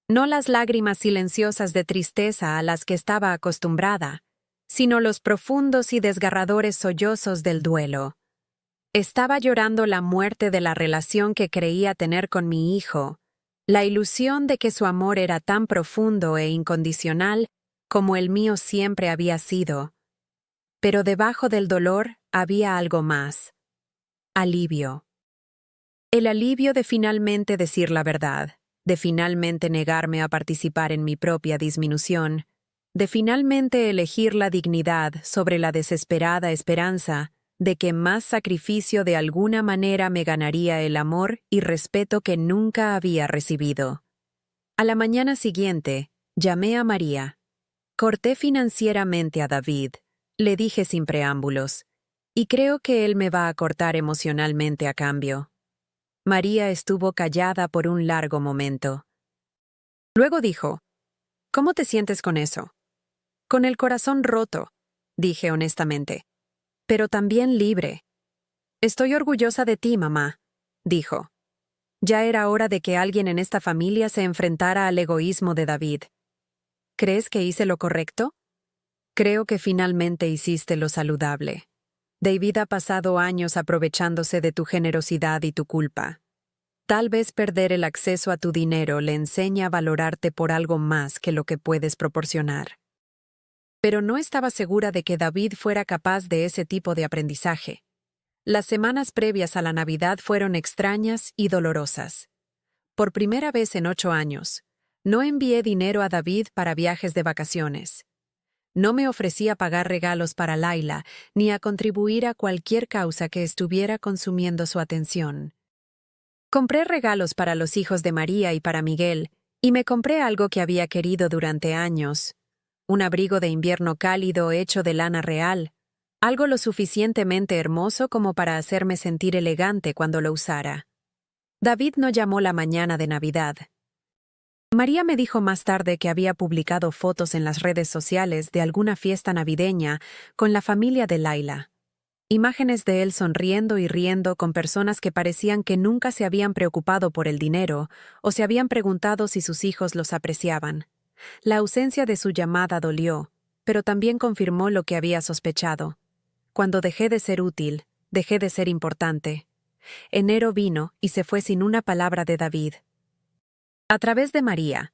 [SPEAKER 1] No las lágrimas silenciosas de tristeza a las que estaba acostumbrada, sino los profundos y desgarradores sollozos del duelo. Estaba llorando la muerte de la relación que creía tener con mi hijo, la ilusión de que su amor era tan profundo e incondicional como el mío siempre había sido. Pero debajo del dolor había algo más. Alivio. El alivio de finalmente decir la verdad, de finalmente negarme a participar en mi propia disminución, de finalmente elegir la dignidad sobre la desesperada esperanza de que más sacrificio de alguna manera me ganaría el amor y respeto que nunca había recibido. A la mañana siguiente, llamé a María. Corté financieramente a David, le dije sin preámbulos, y creo que él me va a cortar emocionalmente a cambio. María estuvo callada por un largo momento. Luego dijo, ¿cómo te sientes con eso? Con el corazón roto, dije honestamente, pero también libre. Estoy orgullosa de ti, mamá, dijo. Ya era hora de que alguien en esta familia se enfrentara al egoísmo de David. ¿Crees que hice lo correcto? Creo que finalmente hiciste lo saludable. David ha pasado años aprovechándose de tu generosidad y tu culpa. Tal vez perder el acceso a tu dinero le enseña a valorarte por algo más que lo que puedes proporcionar. Pero no estaba segura de que David fuera capaz de ese tipo de aprendizaje. Las semanas previas a la Navidad fueron extrañas y dolorosas. Por primera vez en 8 años, no envié dinero a David para viajes de vacaciones. No me ofrecí a pagar regalos para Laila, ni a contribuir a cualquier causa que estuviera consumiendo su atención. Compré regalos para los hijos de María y para Miguel, y me compré algo que había querido durante años. Un abrigo de invierno cálido hecho de lana real, algo lo suficientemente hermoso como para hacerme sentir elegante cuando lo usara. David no llamó la mañana de Navidad. María me dijo más tarde que había publicado fotos en las redes sociales de alguna fiesta navideña con la familia de Laila. Imágenes de él sonriendo y riendo con personas que parecían que nunca se habían preocupado por el dinero o se habían preguntado si sus hijos los apreciaban. La ausencia de su llamada dolió, pero también confirmó lo que había sospechado. Cuando dejé de ser útil, dejé de ser importante. Enero vino y se fue sin una palabra de David. A través de María,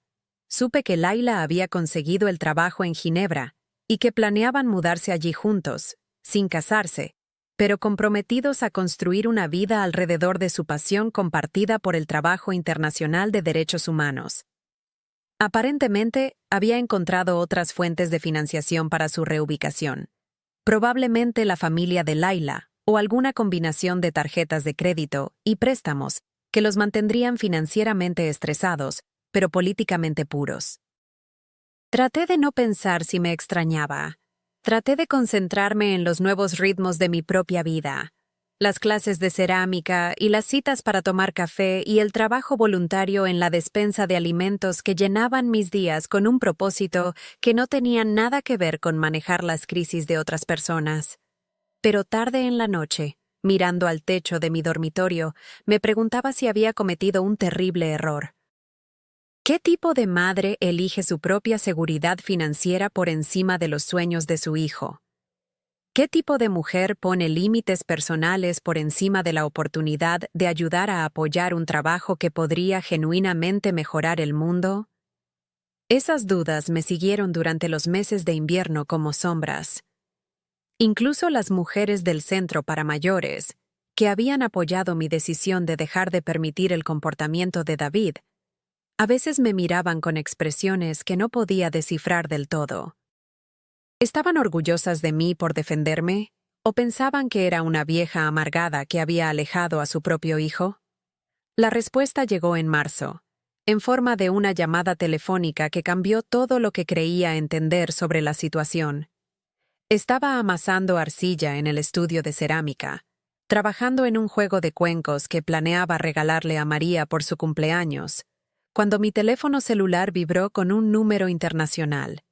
[SPEAKER 1] supe que Laila había conseguido el trabajo en Ginebra y que planeaban mudarse allí juntos, sin casarse, pero comprometidos a construir una vida alrededor de su pasión compartida por el trabajo internacional de derechos humanos. Aparentemente, había encontrado otras fuentes de financiación para su reubicación. Probablemente la familia de Laila, o alguna combinación de tarjetas de crédito y préstamos que los mantendrían financieramente estresados, pero políticamente puros. Traté de no pensar si me extrañaba. Traté de concentrarme en los nuevos ritmos de mi propia vida. Las clases de cerámica y las citas para tomar café y el trabajo voluntario en la despensa de alimentos que llenaban mis días con un propósito que no tenía nada que ver con manejar las crisis de otras personas. Pero tarde en la noche, mirando al techo de mi dormitorio, me preguntaba si había cometido un terrible error. ¿Qué tipo de madre elige su propia seguridad financiera por encima de los sueños de su hijo? ¿Qué tipo de mujer pone límites personales por encima de la oportunidad de ayudar a apoyar un trabajo que podría genuinamente mejorar el mundo? Esas dudas me siguieron durante los meses de invierno como sombras. Incluso las mujeres del centro para mayores, que habían apoyado mi decisión de dejar de permitir el comportamiento de David, a veces me miraban con expresiones que no podía descifrar del todo. ¿Estaban orgullosas de mí por defenderme? ¿O pensaban que era una vieja amargada que había alejado a su propio hijo? La respuesta llegó en marzo, en forma de una llamada telefónica que cambió todo lo que creía entender sobre la situación. Estaba amasando arcilla en el estudio de cerámica, trabajando en un juego de cuencos que planeaba regalarle a María por su cumpleaños, cuando mi teléfono celular vibró con un número internacional.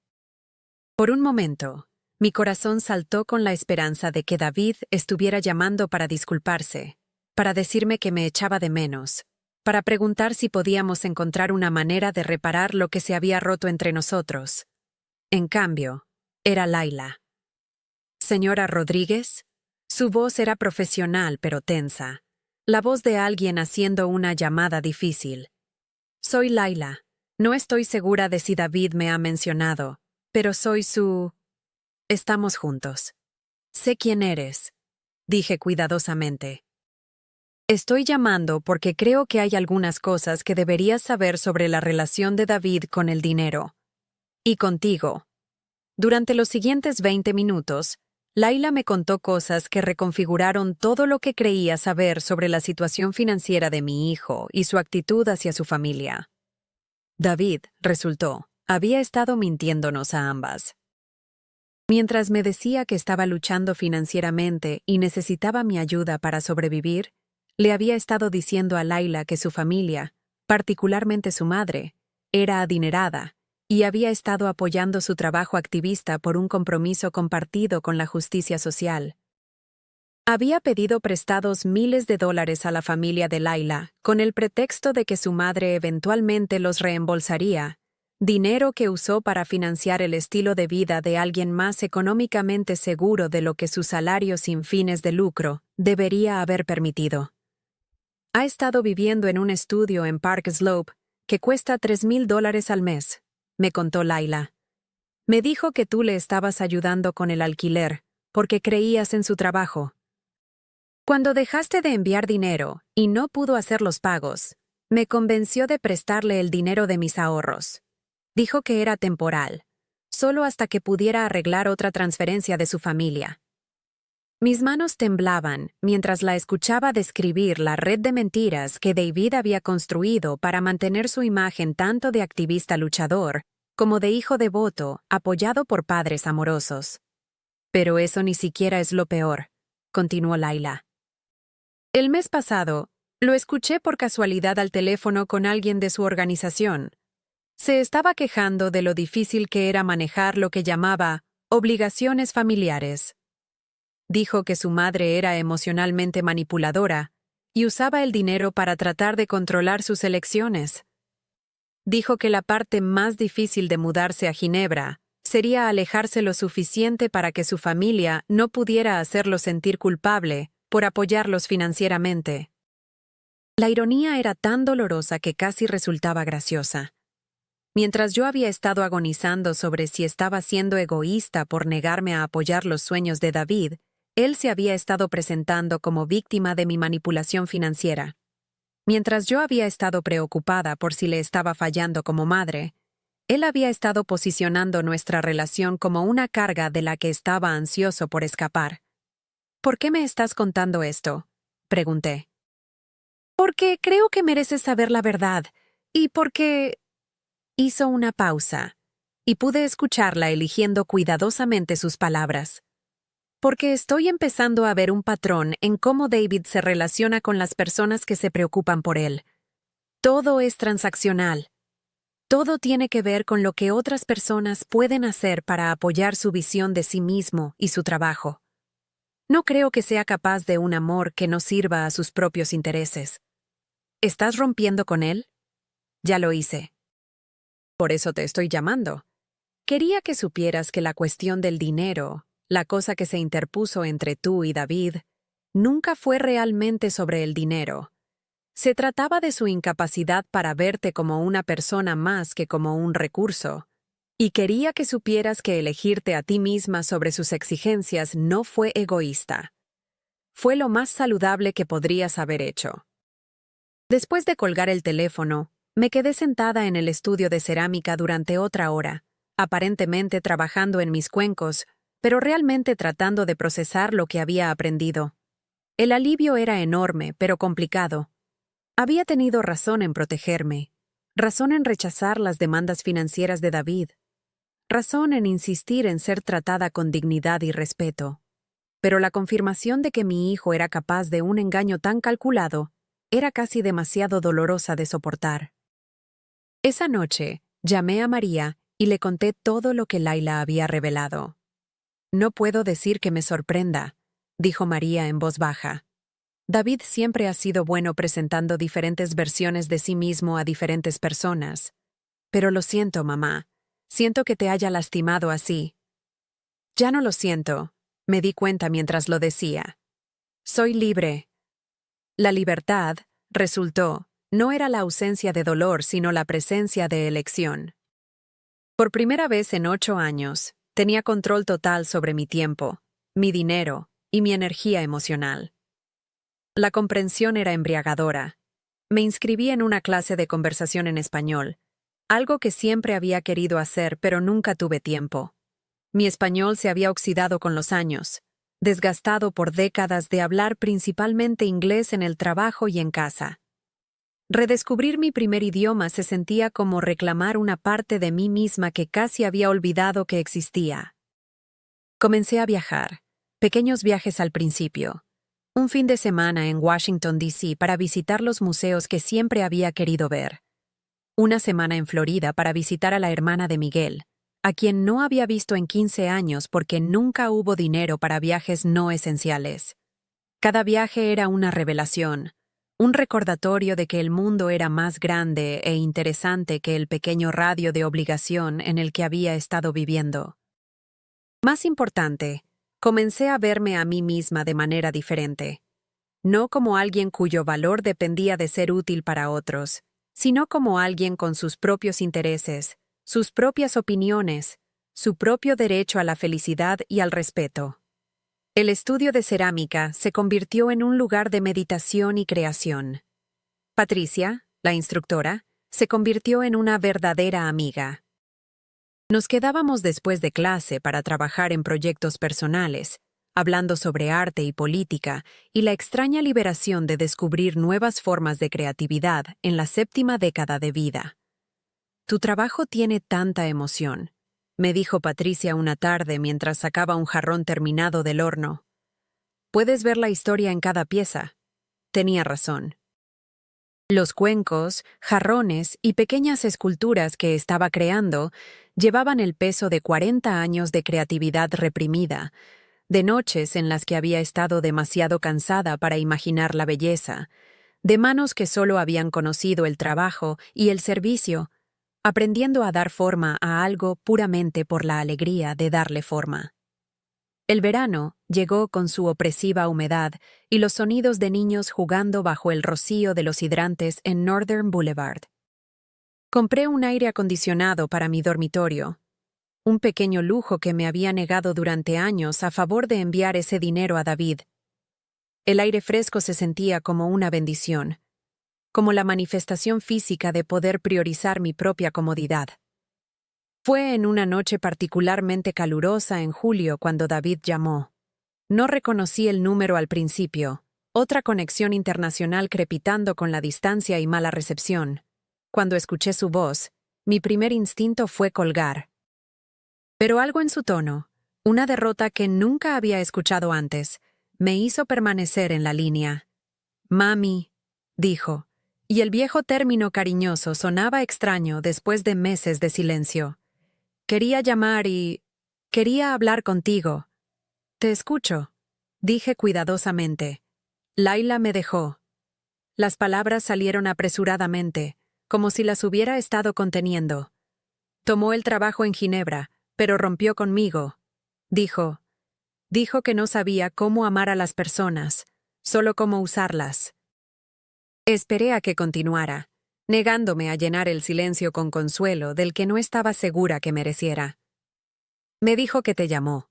[SPEAKER 1] Por un momento, mi corazón saltó con la esperanza de que David estuviera llamando para disculparse, para decirme que me echaba de menos, para preguntar si podíamos encontrar una manera de reparar lo que se había roto entre nosotros. En cambio, era Laila. «Señora Rodríguez». Su voz era profesional pero tensa, la voz de alguien haciendo una llamada difícil. «Soy Laila. No estoy segura de si David me ha mencionado, pero soy su... Estamos juntos. Sé quién eres», dije cuidadosamente. «Estoy llamando porque creo que hay algunas cosas que deberías saber sobre la relación de David con el dinero. Y contigo». Durante los siguientes 20 minutos, Laila me contó cosas que reconfiguraron todo lo que creía saber sobre la situación financiera de mi hijo y su actitud hacia su familia. David, resultó, había estado mintiéndonos a ambas. Mientras me decía que estaba luchando financieramente y necesitaba mi ayuda para sobrevivir, le había estado diciendo a Laila que su familia, particularmente su madre, era adinerada y había estado apoyando su trabajo activista por un compromiso compartido con la justicia social. Había pedido prestados miles de dólares a la familia de Laila, con el pretexto de que su madre eventualmente los reembolsaría, dinero que usó para financiar el estilo de vida de alguien más económicamente seguro de lo que su salario sin fines de lucro debería haber permitido. Ha estado viviendo en un estudio en Park Slope que cuesta $3,000 al mes, me contó Laila. Me dijo que tú le estabas ayudando con el alquiler, porque creías en su trabajo. Cuando dejaste de enviar dinero y no pudo hacer los pagos, me convenció de prestarle el dinero de mis ahorros. Dijo que era temporal, solo hasta que pudiera arreglar otra transferencia de su familia. Mis manos temblaban mientras la escuchaba describir la red de mentiras que David había construido para mantener su imagen tanto de activista luchador como de hijo devoto apoyado por padres amorosos. Pero eso ni siquiera es lo peor, continuó Laila. El mes pasado, lo escuché por casualidad al teléfono con alguien de su organización. Se estaba quejando de lo difícil que era manejar lo que llamaba obligaciones familiares. Dijo que su madre era emocionalmente manipuladora y usaba el dinero para tratar de controlar sus elecciones. Dijo que la parte más difícil de mudarse a Ginebra sería alejarse lo suficiente para que su familia no pudiera hacerlo sentir culpable por apoyarlos financieramente. La ironía era tan dolorosa que casi resultaba graciosa. Mientras yo había estado agonizando sobre si estaba siendo egoísta por negarme a apoyar los sueños de David, él se había estado presentando como víctima de mi manipulación financiera. Mientras yo había estado preocupada por si le estaba fallando como madre, él había estado posicionando nuestra relación como una carga de la que estaba ansioso por escapar. ¿Por qué me estás contando esto?, pregunté. Porque creo que mereces saber la verdad, y porque... Hizo una pausa, y pude escucharla eligiendo cuidadosamente sus palabras. Porque estoy empezando a ver un patrón en cómo David se relaciona con las personas que se preocupan por él. Todo es transaccional. Todo tiene que ver con lo que otras personas pueden hacer para apoyar su visión de sí mismo y su trabajo. No creo que sea capaz de un amor que no sirva a sus propios intereses. ¿Estás rompiendo con él? Ya lo hice. Por eso te estoy llamando. Quería que supieras que la cuestión del dinero, la cosa que se interpuso entre tú y David, nunca fue realmente sobre el dinero. Se trataba de su incapacidad para verte como una persona más que como un recurso. Y quería que supieras que elegirte a ti misma sobre sus exigencias no fue egoísta. Fue lo más saludable que podrías haber hecho. Después de colgar el teléfono, me quedé sentada en el estudio de cerámica durante otra hora, aparentemente trabajando en mis cuencos, pero realmente tratando de procesar lo que había aprendido. El alivio era enorme, pero complicado. Había tenido razón en protegerme, razón en rechazar las demandas financieras de David, razón en insistir en ser tratada con dignidad y respeto. Pero la confirmación de que mi hijo era capaz de un engaño tan calculado era casi demasiado dolorosa de soportar. Esa noche, llamé a María y le conté todo lo que Laila había revelado. No puedo decir que me sorprenda, dijo María en voz baja. David siempre ha sido bueno presentando diferentes versiones de sí mismo a diferentes personas. Pero lo siento, mamá. Siento que te haya lastimado así. Ya no lo siento, me di cuenta mientras lo decía. Soy libre. La libertad, resultó, no era la ausencia de dolor, sino la presencia de elección. Por primera vez en 8 años, tenía control total sobre mi tiempo, mi dinero y mi energía emocional. La comprensión era embriagadora. Me inscribí en una clase de conversación en español, algo que siempre había querido hacer pero nunca tuve tiempo. Mi español se había oxidado con los años, desgastado por décadas de hablar principalmente inglés en el trabajo y en casa. Redescubrir mi primer idioma se sentía como reclamar una parte de mí misma que casi había olvidado que existía. Comencé a viajar, pequeños viajes al principio. Un fin de semana en Washington, D.C. para visitar los museos que siempre había querido ver. Una semana en Florida para visitar a la hermana de Miguel, a quien no había visto en 15 años porque nunca hubo dinero para viajes no esenciales. Cada viaje era una revelación, un recordatorio de que el mundo era más grande e interesante que el pequeño radio de obligación en el que había estado viviendo. Más importante, comencé a verme a mí misma de manera diferente. No como alguien cuyo valor dependía de ser útil para otros, sino como alguien con sus propios intereses, sus propias opiniones, su propio derecho a la felicidad y al respeto. El estudio de cerámica se convirtió en un lugar de meditación y creación. Patricia, la instructora, se convirtió en una verdadera amiga. Nos quedábamos después de clase para trabajar en proyectos personales, hablando sobre arte y política y la extraña liberación de descubrir nuevas formas de creatividad en la 7ª década de vida. «Tu trabajo tiene tanta emoción», me dijo Patricia una tarde mientras sacaba un jarrón terminado del horno. «Puedes ver la historia en cada pieza». Tenía razón. Los cuencos, jarrones y pequeñas esculturas que estaba creando llevaban el peso de 40 años de creatividad reprimida, de noches en las que había estado demasiado cansada para imaginar la belleza, de manos que solo habían conocido el trabajo y el servicio, aprendiendo a dar forma a algo puramente por la alegría de darle forma. El verano llegó con su opresiva humedad y los sonidos de niños jugando bajo el rocío de los hidrantes en Northern Boulevard. Compré un aire acondicionado para mi dormitorio, un pequeño lujo que me había negado durante años a favor de enviar ese dinero a David. El aire fresco se sentía como una bendición, como la manifestación física de poder priorizar mi propia comodidad. Fue en una noche particularmente calurosa en julio cuando David llamó. No reconocí el número al principio, otra conexión internacional crepitando con la distancia y mala recepción. Cuando escuché su voz, mi primer instinto fue colgar. Pero algo en su tono, una derrota que nunca había escuchado antes, me hizo permanecer en la línea. «Mami», dijo, y el viejo término cariñoso sonaba extraño después de meses de silencio. «Quería llamar y... quería hablar contigo». «Te escucho», dije cuidadosamente. Laila me dejó. Las palabras salieron apresuradamente, como si las hubiera estado conteniendo. Tomó el trabajo en Ginebra, pero rompió conmigo. Dijo que no sabía cómo amar a las personas, solo cómo usarlas. Esperé a que continuara, negándome a llenar el silencio con consuelo del que no estaba segura que mereciera. «Me dijo que te llamó.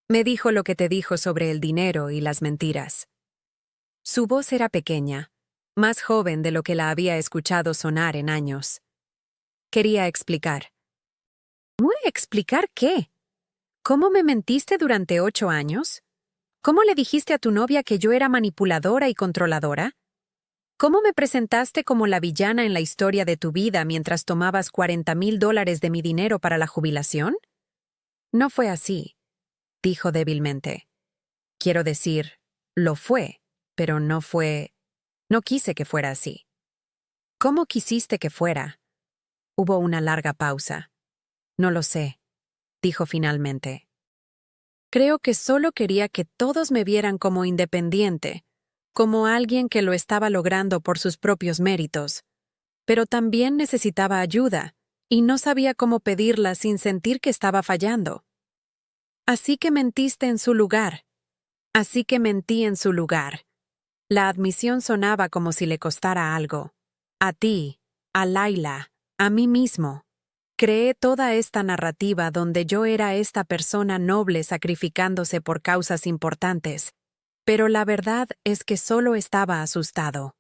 [SPEAKER 1] Me dijo lo que te dijo sobre el dinero y las mentiras». Su voz era pequeña, más joven de lo que la había escuchado sonar en años. Quería explicar. ¿Explicar qué? ¿Cómo me mentiste durante 8 años? ¿Cómo le dijiste a tu novia que yo era manipuladora y controladora? ¿Cómo me presentaste como la villana en la historia de tu vida mientras tomabas $40,000 de mi dinero para la jubilación? No fue así, dijo débilmente. Quiero decir, lo fue, pero no fue... No quise que fuera así. ¿Cómo quisiste que fuera? Hubo una larga pausa. No lo sé, dijo finalmente. Creo que solo quería que todos me vieran como independiente, como alguien que lo estaba logrando por sus propios méritos. Pero también necesitaba ayuda, y no sabía cómo pedirla sin sentir que estaba fallando. Así que mentiste en su lugar. Así que mentí en su lugar. La admisión sonaba como si le costara algo. A ti, a Laila, a mí mismo. Creé toda esta narrativa donde yo era esta persona noble sacrificándose por causas importantes, pero la verdad es que solo estaba asustado.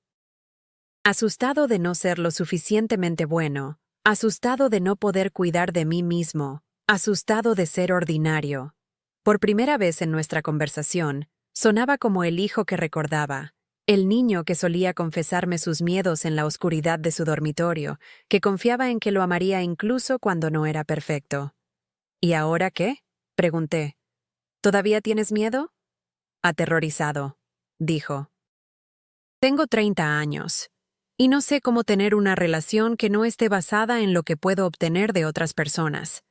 [SPEAKER 1] Asustado de no ser lo suficientemente bueno, asustado de no poder cuidar de mí mismo, asustado de ser ordinario. Por primera vez en nuestra conversación, sonaba como el hijo que recordaba, El niño que solía confesarme sus miedos en la oscuridad de su dormitorio, que confiaba en que lo amaría incluso cuando no era perfecto. ¿Y ahora qué? Pregunté. ¿Todavía tienes miedo? Aterrorizado, dijo. Tengo 30 años, y no sé cómo tener una relación que no esté basada en lo que puedo obtener de otras personas.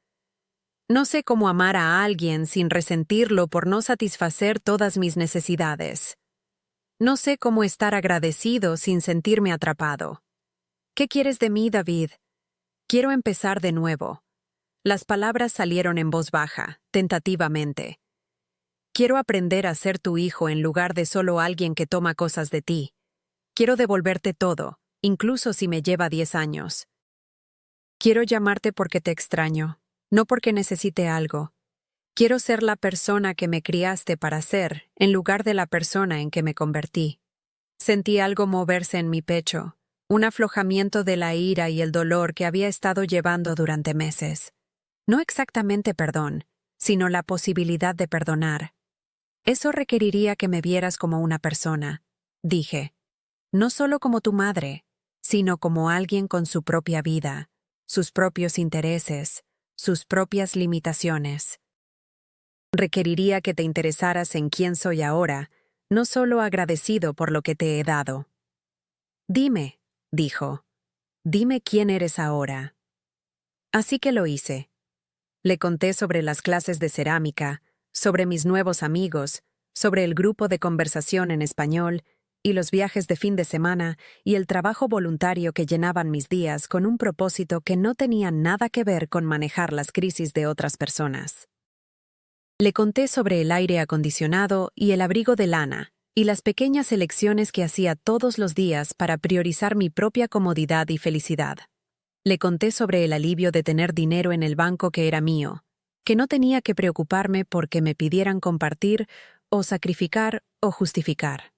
[SPEAKER 1] No sé cómo amar a alguien sin resentirlo por no satisfacer todas mis necesidades. No sé cómo estar agradecido sin sentirme atrapado. ¿Qué quieres de mí, David? Quiero empezar de nuevo. Las palabras salieron en voz baja, tentativamente. Quiero aprender a ser tu hijo en lugar de solo alguien que toma cosas de ti. Quiero devolverte todo, incluso si me lleva 10 años. Quiero llamarte porque te extraño, no porque necesite algo. Quiero ser la persona que me criaste para ser, en lugar de la persona en que me convertí. Sentí algo moverse en mi pecho, un aflojamiento de la ira y el dolor que había estado llevando durante meses. No exactamente perdón, sino la posibilidad de perdonar. Eso requeriría que me vieras como una persona, dije. No solo como tu madre, sino como alguien con su propia vida, sus propios intereses, sus propias limitaciones. Requeriría que te interesaras en quién soy ahora, no solo agradecido por lo que te he dado. Dime, dijo, dime quién eres ahora. Así que lo hice. Le conté sobre las clases de cerámica, sobre mis nuevos amigos, sobre el grupo de conversación en español, y los viajes de fin de semana y el trabajo voluntario que llenaban mis días con un propósito que no tenía nada que ver con manejar las crisis de otras personas. Le conté sobre el aire acondicionado y el abrigo de lana, y las pequeñas elecciones que hacía todos los días para priorizar mi propia comodidad y felicidad. Le conté sobre el alivio de tener dinero en el banco que era mío, que no tenía que preocuparme porque me pidieran compartir o sacrificar o justificar.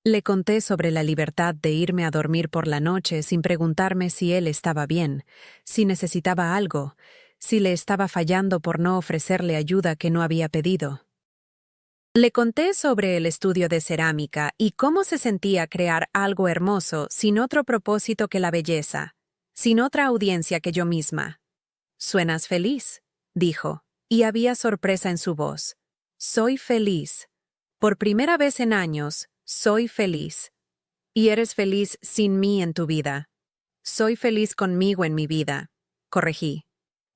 [SPEAKER 1] Le conté sobre la libertad de irme a dormir por la noche sin preguntarme si él estaba bien, si necesitaba algo, si le estaba fallando por no ofrecerle ayuda que no había pedido. Le conté sobre el estudio de cerámica y cómo se sentía crear algo hermoso sin otro propósito que la belleza, sin otra audiencia que yo misma. «Suenas feliz», dijo, y había sorpresa en su voz. «Soy feliz. Por primera vez en años, soy feliz. Y eres feliz sin mí en tu vida. Soy feliz conmigo en mi vida», corregí.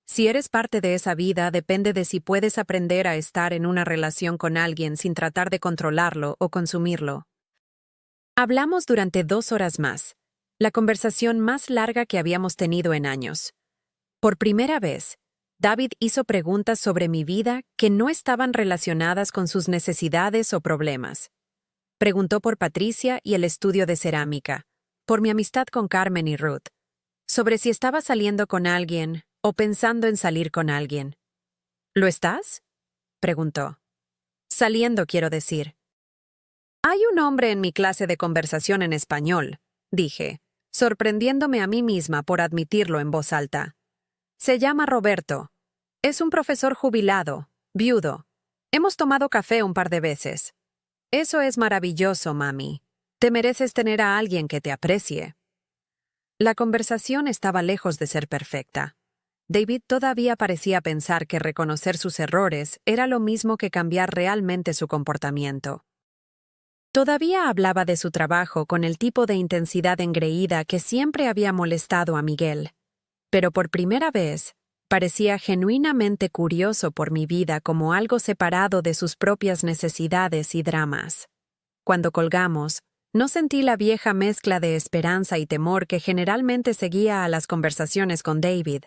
[SPEAKER 1] Si eres parte de esa vida, depende de si puedes aprender a estar en una relación con alguien sin tratar de controlarlo o consumirlo. Hablamos durante 2 horas más, la conversación más larga que habíamos tenido en años. Por primera vez, David hizo preguntas sobre mi vida que no estaban relacionadas con sus necesidades o problemas. Preguntó por Patricia y el estudio de cerámica, por mi amistad con Carmen y Ruth, sobre si estaba saliendo con alguien o pensando en salir con alguien. ¿Lo estás?, preguntó. Saliendo, quiero decir. Hay un hombre en mi clase de conversación en español, dije, sorprendiéndome a mí misma por admitirlo en voz alta. Se llama Roberto. Es un profesor jubilado, viudo. Hemos tomado café un par de veces. Eso es maravilloso, mami. Te mereces tener a alguien que te aprecie. La conversación estaba lejos de ser perfecta. David todavía parecía pensar que reconocer sus errores era lo mismo que cambiar realmente su comportamiento. Todavía hablaba de su trabajo con el tipo de intensidad engreída que siempre había molestado a Miguel. Pero por primera vez, parecía genuinamente curioso por mi vida como algo separado de sus propias necesidades y dramas. Cuando colgamos, no sentí la vieja mezcla de esperanza y temor que generalmente seguía a las conversaciones con David.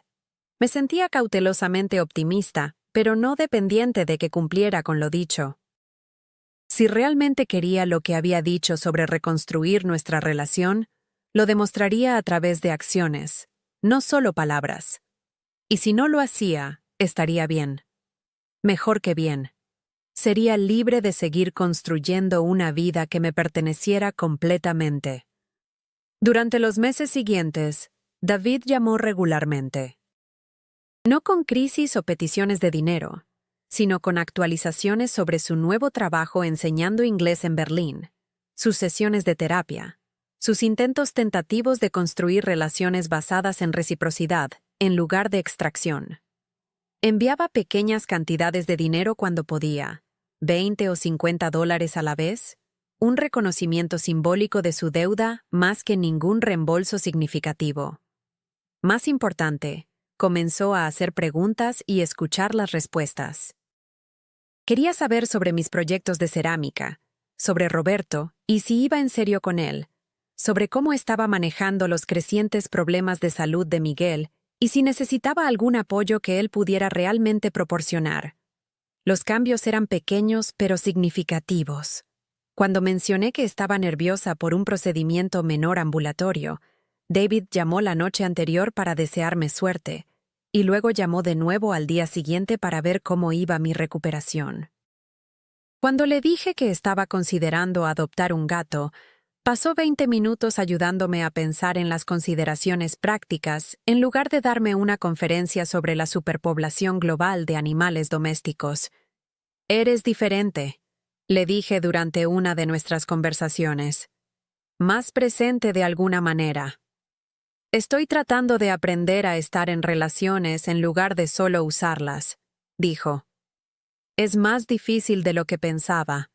[SPEAKER 1] Me sentía cautelosamente optimista, pero no dependiente de que cumpliera con lo dicho. Si realmente quería lo que había dicho sobre reconstruir nuestra relación, lo demostraría a través de acciones, no solo palabras. Y si no lo hacía, estaría bien. Mejor que bien. Sería libre de seguir construyendo una vida que me perteneciera completamente. Durante los meses siguientes, David llamó regularmente. No con crisis o peticiones de dinero, sino con actualizaciones sobre su nuevo trabajo enseñando inglés en Berlín, sus sesiones de terapia, sus intentos tentativos de construir relaciones basadas en reciprocidad, en lugar de extracción. Enviaba pequeñas cantidades de dinero cuando podía, $20 o $50 a la vez, un reconocimiento simbólico de su deuda más que ningún reembolso significativo. Más importante, comenzó a hacer preguntas y escuchar las respuestas. Quería saber sobre mis proyectos de cerámica, sobre Roberto y si iba en serio con él, sobre cómo estaba manejando los crecientes problemas de salud de Miguel y si necesitaba algún apoyo que él pudiera realmente proporcionar. Los cambios eran pequeños pero significativos. Cuando mencioné que estaba nerviosa por un procedimiento menor ambulatorio, David llamó la noche anterior para desearme suerte, y luego llamó de nuevo al día siguiente para ver cómo iba mi recuperación. Cuando le dije que estaba considerando adoptar un gato, pasó 20 minutos ayudándome a pensar en las consideraciones prácticas en lugar de darme una conferencia sobre la superpoblación global de animales domésticos. «Eres diferente», le dije durante una de nuestras conversaciones. «Más presente de alguna manera». «Estoy tratando de aprender a estar en relaciones en lugar de solo usarlas», dijo. «Es más difícil de lo que pensaba.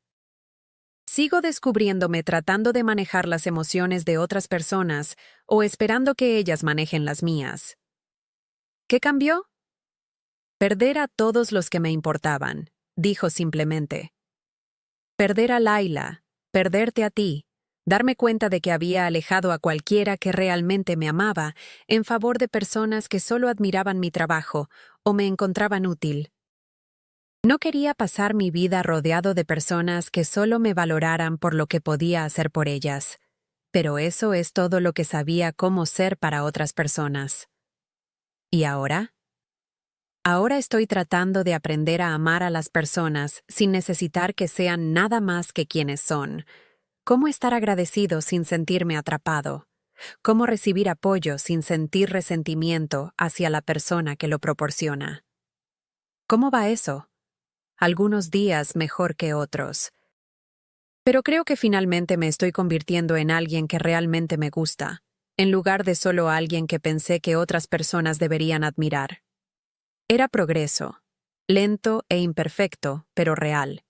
[SPEAKER 1] Sigo descubriéndome tratando de manejar las emociones de otras personas o esperando que ellas manejen las mías». «¿Qué cambió?» «Perder a todos los que me importaban», dijo simplemente. «Perder a Laila, perderte a ti, darme cuenta de que había alejado a cualquiera que realmente me amaba en favor de personas que solo admiraban mi trabajo o me encontraban útil. No quería pasar mi vida rodeado de personas que solo me valoraran por lo que podía hacer por ellas, pero eso es todo lo que sabía cómo ser para otras personas. ¿Y ahora? Ahora estoy tratando de aprender a amar a las personas sin necesitar que sean nada más que quienes son. Cómo estar agradecido sin sentirme atrapado. Cómo recibir apoyo sin sentir resentimiento hacia la persona que lo proporciona. ¿Cómo va eso? Algunos días mejor que otros. Pero creo que finalmente me estoy convirtiendo en alguien que realmente me gusta, en lugar de solo alguien que pensé que otras personas deberían admirar. Era progreso, lento e imperfecto, pero real.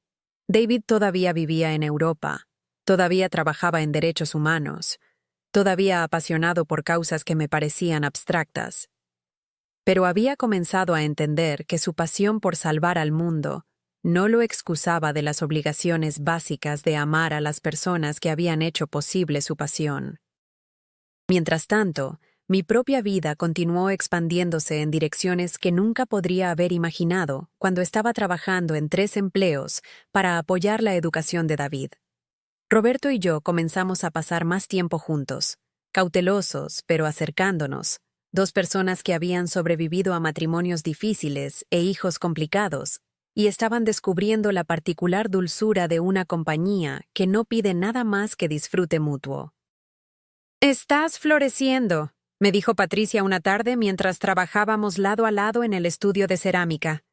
[SPEAKER 1] David todavía vivía en Europa, todavía trabajaba en derechos humanos, todavía apasionado por causas que me parecían abstractas. Pero había comenzado a entender que su pasión por salvar al mundo no lo excusaba de las obligaciones básicas de amar a las personas que habían hecho posible su pasión. Mientras tanto, mi propia vida continuó expandiéndose en direcciones que nunca podría haber imaginado cuando estaba trabajando en 3 empleos para apoyar la educación de David. Roberto y yo comenzamos a pasar más tiempo juntos, cautelosos pero acercándonos, 2 personas que habían sobrevivido a matrimonios difíciles e hijos complicados, y estaban descubriendo la particular dulzura de una compañía que no pide nada más que disfrute mutuo. «Estás floreciendo», me dijo Patricia una tarde mientras trabajábamos lado a lado en el estudio de cerámica.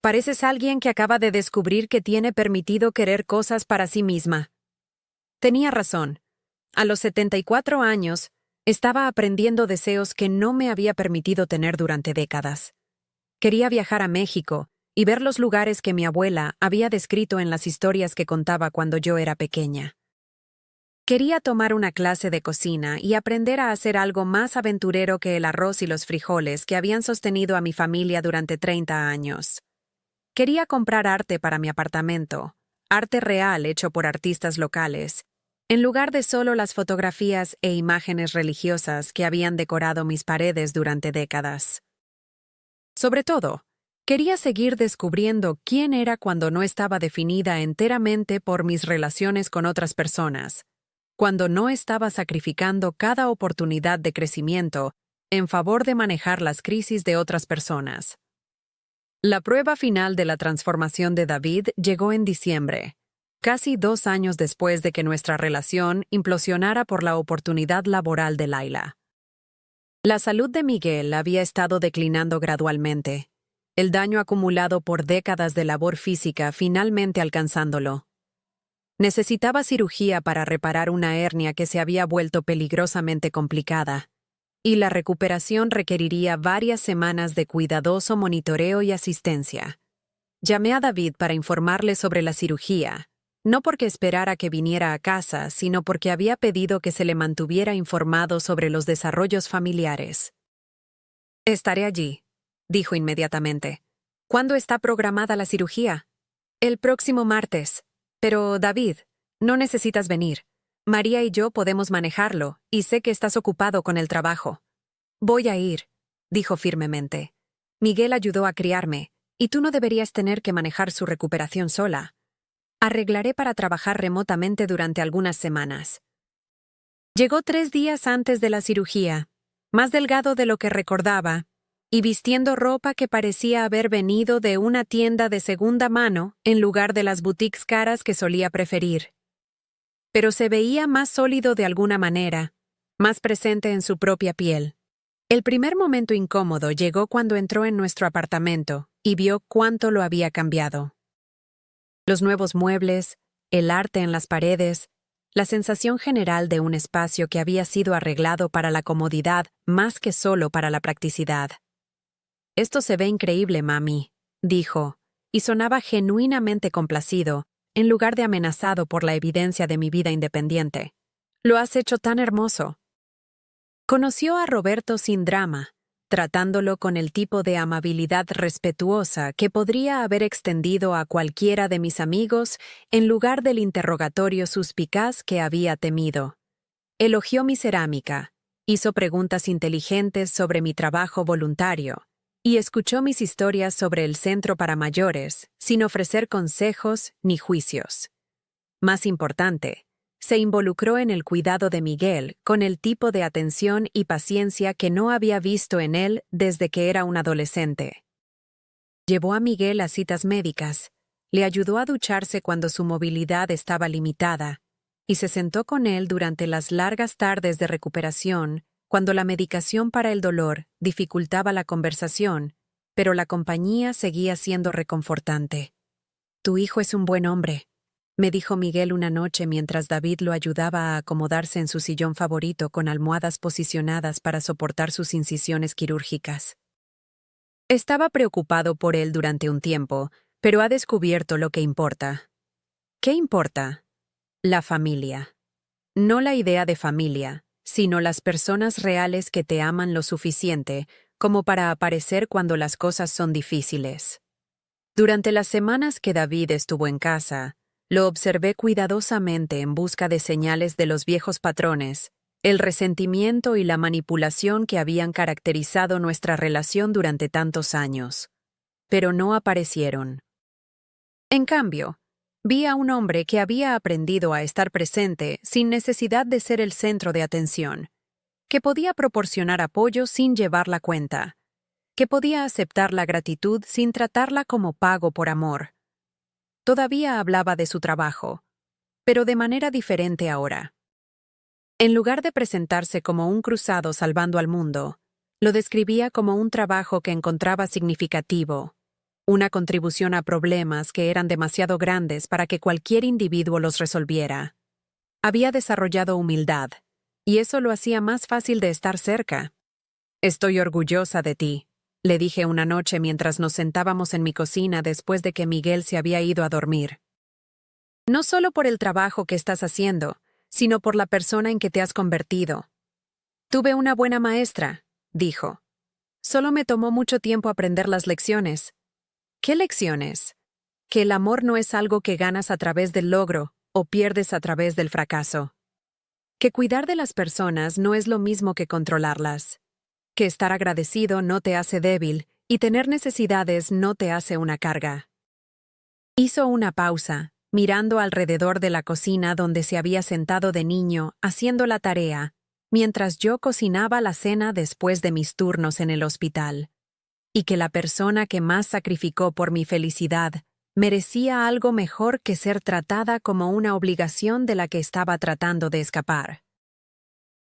[SPEAKER 1] «Pareces alguien que acaba de descubrir que tiene permitido querer cosas para sí misma». Tenía razón. A los 74 años, estaba aprendiendo deseos que no me había permitido tener durante décadas. Quería viajar a México y ver los lugares que mi abuela había descrito en las historias que contaba cuando yo era pequeña. Quería tomar una clase de cocina y aprender a hacer algo más aventurero que el arroz y los frijoles que habían sostenido a mi familia durante 30 años. Quería comprar arte para mi apartamento, arte real hecho por artistas locales, en lugar de solo las fotografías e imágenes religiosas que habían decorado mis paredes durante décadas. Sobre todo, quería seguir descubriendo quién era cuando no estaba definida enteramente por mis relaciones con otras personas, cuando no estaba sacrificando cada oportunidad de crecimiento en favor de manejar las crisis de otras personas. La prueba final de la transformación de David llegó en diciembre, casi 2 años después de que nuestra relación implosionara por la oportunidad laboral de Laila. La salud de Miguel había estado declinando gradualmente, el daño acumulado por décadas de labor física finalmente alcanzándolo. Necesitaba cirugía para reparar una hernia que se había vuelto peligrosamente complicada, y la recuperación requeriría varias semanas de cuidadoso monitoreo y asistencia. Llamé a David para informarle sobre la cirugía, no porque esperara que viniera a casa, sino porque había pedido que se le mantuviera informado sobre los desarrollos familiares. «Estaré allí», dijo inmediatamente. «¿Cuándo está programada la cirugía?» «El próximo martes. Pero, David, no necesitas venir. María y yo podemos manejarlo, y sé que estás ocupado con el trabajo». «Voy a ir», dijo firmemente. «Miguel ayudó a criarme, y tú no deberías tener que manejar su recuperación sola. Arreglaré para trabajar remotamente durante algunas semanas». Llegó 3 días antes de la cirugía, más delgado de lo que recordaba, y vistiendo ropa que parecía haber venido de una tienda de segunda mano en lugar de las boutiques caras que solía preferir. Pero se veía más sólido de alguna manera, más presente en su propia piel. El primer momento incómodo llegó cuando entró en nuestro apartamento y vio cuánto lo había cambiado. Los nuevos muebles, el arte en las paredes, la sensación general de un espacio que había sido arreglado para la comodidad más que solo para la practicidad. «Esto se ve increíble, mami», dijo, y sonaba genuinamente complacido, en lugar de amenazado por la evidencia de mi vida independiente. «Lo has hecho tan hermoso». Conoció a Roberto sin drama, tratándolo con el tipo de amabilidad respetuosa que podría haber extendido a cualquiera de mis amigos en lugar del interrogatorio suspicaz que había temido. Elogió mi cerámica, hizo preguntas inteligentes sobre mi trabajo voluntario, y escuchó mis historias sobre el centro para mayores, sin ofrecer consejos ni juicios. Más importante, se involucró en el cuidado de Miguel con el tipo de atención y paciencia que no había visto en él desde que era un adolescente. Llevó a Miguel a citas médicas, le ayudó a ducharse cuando su movilidad estaba limitada, y se sentó con él durante las largas tardes de recuperación, cuando la medicación para el dolor dificultaba la conversación, pero la compañía seguía siendo reconfortante. «Tu hijo es un buen hombre», me dijo Miguel una noche mientras David lo ayudaba a acomodarse en su sillón favorito con almohadas posicionadas para soportar sus incisiones quirúrgicas. Estaba preocupado por él durante un tiempo, pero ha descubierto lo que importa. ¿Qué importa? La familia. No la idea de familia, sino las personas reales que te aman lo suficiente como para aparecer cuando las cosas son difíciles. Durante las semanas que David estuvo en casa, lo observé cuidadosamente en busca de señales de los viejos patrones, el resentimiento y la manipulación que habían caracterizado nuestra relación durante tantos años. Pero no aparecieron. En cambio, vi a un hombre que había aprendido a estar presente sin necesidad de ser el centro de atención, que podía proporcionar apoyo sin llevar la cuenta, que podía aceptar la gratitud sin tratarla como pago por amor. Todavía hablaba de su trabajo, pero de manera diferente ahora. En lugar de presentarse como un cruzado salvando al mundo, lo describía como un trabajo que encontraba significativo, una contribución a problemas que eran demasiado grandes para que cualquier individuo los resolviera. Había desarrollado humildad, y eso lo hacía más fácil de estar cerca. «Estoy orgullosa de ti», le dije una noche mientras nos sentábamos en mi cocina después de que Miguel se había ido a dormir. «No solo por el trabajo que estás haciendo, sino por la persona en que te has convertido». «Tuve una buena maestra», dijo. «Solo me tomó mucho tiempo aprender las lecciones». «¿Qué lecciones?» «Que el amor no es algo que ganas a través del logro o pierdes a través del fracaso. Que cuidar de las personas no es lo mismo que controlarlas. Que estar agradecido no te hace débil y tener necesidades no te hace una carga». Hizo una pausa, mirando alrededor de la cocina donde se había sentado de niño haciendo la tarea, mientras yo cocinaba la cena después de mis turnos en el hospital. Y que la persona que más sacrificó por mi felicidad merecía algo mejor que ser tratada como una obligación de la que estaba tratando de escapar.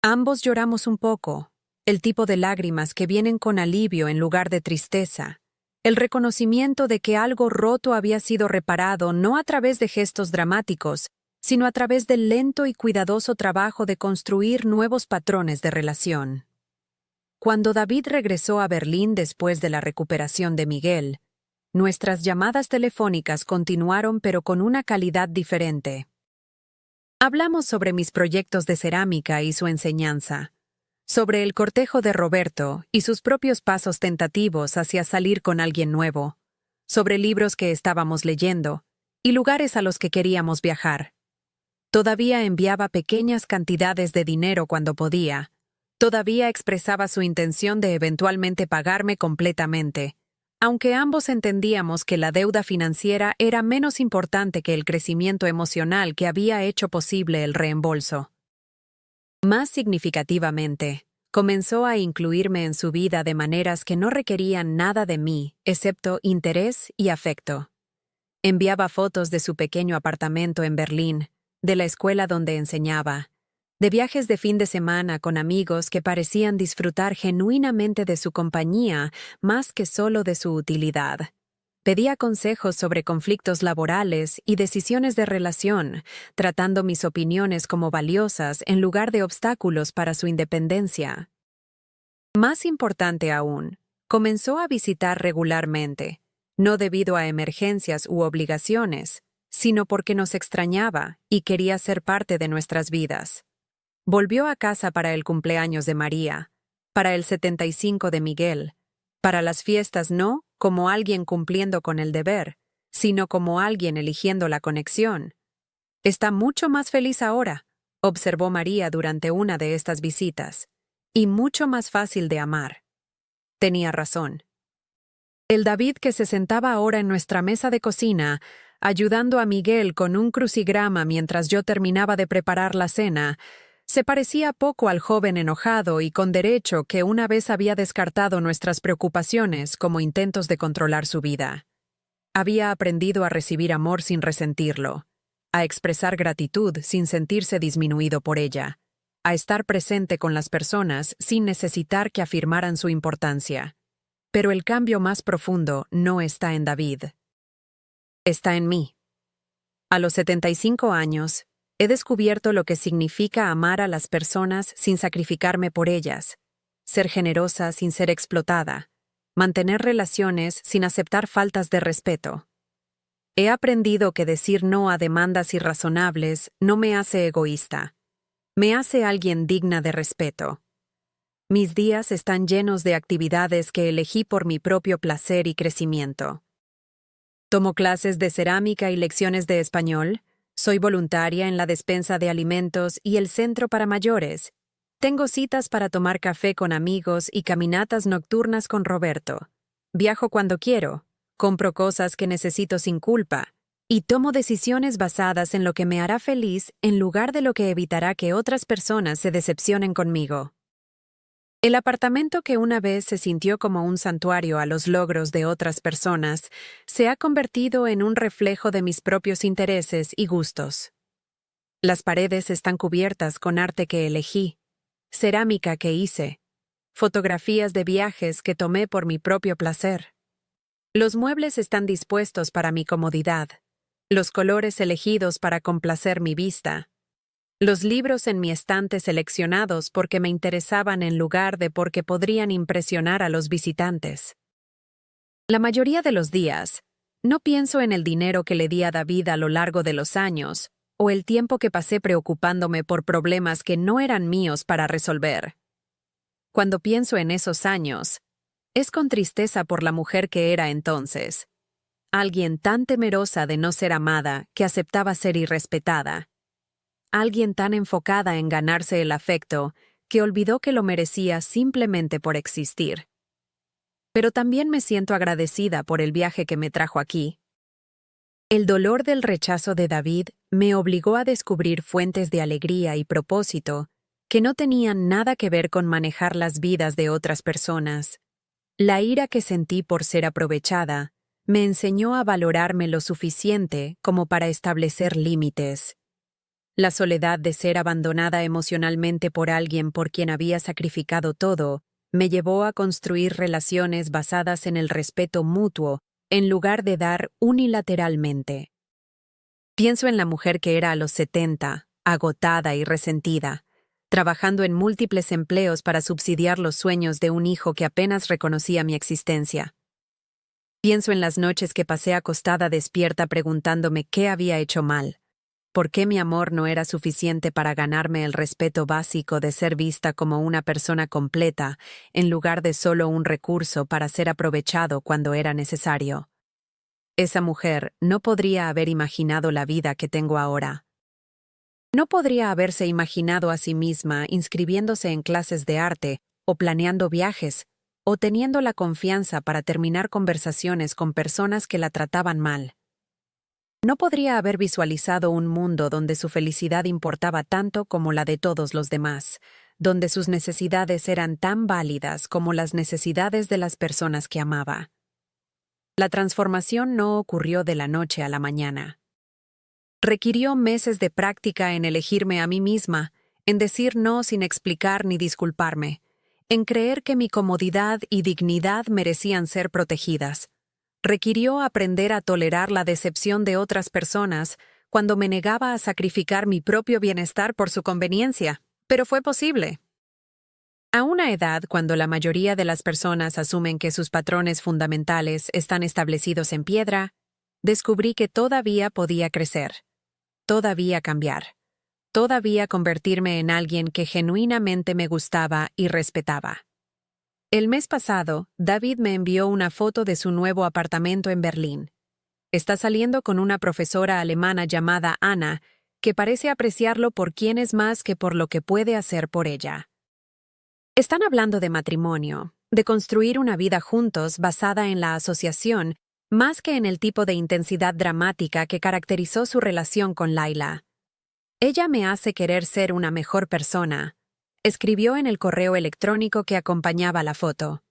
[SPEAKER 1] Ambos lloramos un poco, el tipo de lágrimas que vienen con alivio en lugar de tristeza, el reconocimiento de que algo roto había sido reparado no a través de gestos dramáticos, sino a través del lento y cuidadoso trabajo de construir nuevos patrones de relación. Cuando David regresó a Berlín después de la recuperación de Miguel, nuestras llamadas telefónicas continuaron pero con una calidad diferente. Hablamos sobre mis proyectos de cerámica y su enseñanza, sobre el cortejo de Roberto y sus propios pasos tentativos hacia salir con alguien nuevo, sobre libros que estábamos leyendo y lugares a los que queríamos viajar. Todavía enviaba pequeñas cantidades de dinero cuando podía. Todavía expresaba su intención de eventualmente pagarme completamente, aunque ambos entendíamos que la deuda financiera era menos importante que el crecimiento emocional que había hecho posible el reembolso. Más significativamente, comenzó a incluirme en su vida de maneras que no requerían nada de mí, excepto interés y afecto. Enviaba fotos de su pequeño apartamento en Berlín, de la escuela donde enseñaba, de viajes de fin de semana con amigos que parecían disfrutar genuinamente de su compañía más que solo de su utilidad. Pedía consejos sobre conflictos laborales y decisiones de relación, tratando mis opiniones como valiosas en lugar de obstáculos para su independencia. Más importante aún, comenzó a visitar regularmente, no debido a emergencias u obligaciones, sino porque nos extrañaba y quería ser parte de nuestras vidas. Volvió a casa para el cumpleaños de María, para el 75 de Miguel, para las fiestas no como alguien cumpliendo con el deber, sino como alguien eligiendo la conexión. Está mucho más feliz ahora, observó María durante una de estas visitas, y mucho más fácil de amar. Tenía razón. El David que se sentaba ahora en nuestra mesa de cocina, ayudando a Miguel con un crucigrama mientras yo terminaba de preparar la cena, se parecía poco al joven enojado y con derecho que una vez había descartado nuestras preocupaciones como intentos de controlar su vida. Había aprendido a recibir amor sin resentirlo, a expresar gratitud sin sentirse disminuido por ella, a estar presente con las personas sin necesitar que afirmaran su importancia. Pero el cambio más profundo no está en David. Está en mí. A los 75 años, he descubierto lo que significa amar a las personas sin sacrificarme por ellas, ser generosa sin ser explotada, mantener relaciones sin aceptar faltas de respeto. He aprendido que decir no a demandas irrazonables no me hace egoísta, me hace alguien digna de respeto. Mis días están llenos de actividades que elegí por mi propio placer y crecimiento. Tomo clases de cerámica y lecciones de español. Soy voluntaria en la despensa de alimentos y el centro para mayores. Tengo citas para tomar café con amigos y caminatas nocturnas con Roberto. Viajo cuando quiero, compro cosas que necesito sin culpa, y tomo decisiones basadas en lo que me hará feliz en lugar de lo que evitará que otras personas se decepcionen conmigo. El apartamento que una vez se sintió como un santuario a los logros de otras personas se ha convertido en un reflejo de mis propios intereses y gustos. Las paredes están cubiertas con arte que elegí, cerámica que hice, fotografías de viajes que tomé por mi propio placer. Los muebles están dispuestos para mi comodidad, los colores elegidos para complacer mi vista. Los libros en mi estante seleccionados porque me interesaban en lugar de porque podrían impresionar a los visitantes. La mayoría de los días, no pienso en el dinero que le di a David a lo largo de los años, o el tiempo que pasé preocupándome por problemas que no eran míos para resolver. Cuando pienso en esos años, es con tristeza por la mujer que era entonces. Alguien tan temerosa de no ser amada que aceptaba ser irrespetada. Alguien tan enfocada en ganarse el afecto que olvidó que lo merecía simplemente por existir. Pero también me siento agradecida por el viaje que me trajo aquí. El dolor del rechazo de David me obligó a descubrir fuentes de alegría y propósito que no tenían nada que ver con manejar las vidas de otras personas. La ira que sentí por ser aprovechada me enseñó a valorarme lo suficiente como para establecer límites. La soledad de ser abandonada emocionalmente por alguien por quien había sacrificado todo me llevó a construir relaciones basadas en el respeto mutuo en lugar de dar unilateralmente. Pienso en la mujer que era a los 70, agotada y resentida, trabajando en múltiples empleos para subsidiar los sueños de un hijo que apenas reconocía mi existencia. Pienso en las noches que pasé acostada despierta preguntándome qué había hecho mal, por qué mi amor no era suficiente para ganarme el respeto básico de ser vista como una persona completa en lugar de solo un recurso para ser aprovechado cuando era necesario. Esa mujer no podría haber imaginado la vida que tengo ahora. No podría haberse imaginado a sí misma inscribiéndose en clases de arte, o planeando viajes, o teniendo la confianza para terminar conversaciones con personas que la trataban mal. No podría haber visualizado un mundo donde su felicidad importaba tanto como la de todos los demás, donde sus necesidades eran tan válidas como las necesidades de las personas que amaba. La transformación no ocurrió de la noche a la mañana. Requirió meses de práctica en elegirme a mí misma, en decir no sin explicar ni disculparme, en creer que mi comodidad y dignidad merecían ser protegidas. Requirió aprender a tolerar la decepción de otras personas cuando me negaba a sacrificar mi propio bienestar por su conveniencia, pero fue posible. A una edad cuando la mayoría de las personas asumen que sus patrones fundamentales están establecidos en piedra, descubrí que todavía podía crecer, todavía cambiar, todavía convertirme en alguien que genuinamente me gustaba y respetaba. El mes pasado, David me envió una foto de su nuevo apartamento en Berlín. Está saliendo con una profesora alemana llamada Anna, que parece apreciarlo por quién es más que por lo que puede hacer por ella. Están hablando de matrimonio, de construir una vida juntos basada en la asociación, más que en el tipo de intensidad dramática que caracterizó su relación con Laila. Ella me hace querer ser una mejor persona, escribió en el correo electrónico que acompañaba la foto.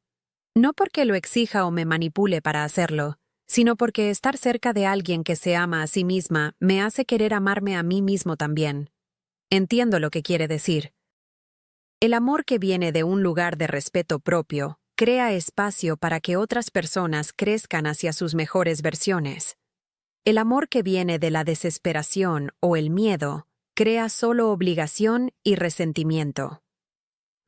[SPEAKER 1] No porque lo exija o me manipule para hacerlo, sino porque estar cerca de alguien que se ama a sí misma me hace querer amarme a mí mismo también. Entiendo lo que quiere decir. El amor que viene de un lugar de respeto propio crea espacio para que otras personas crezcan hacia sus mejores versiones. El amor que viene de la desesperación o el miedo crea solo obligación y resentimiento.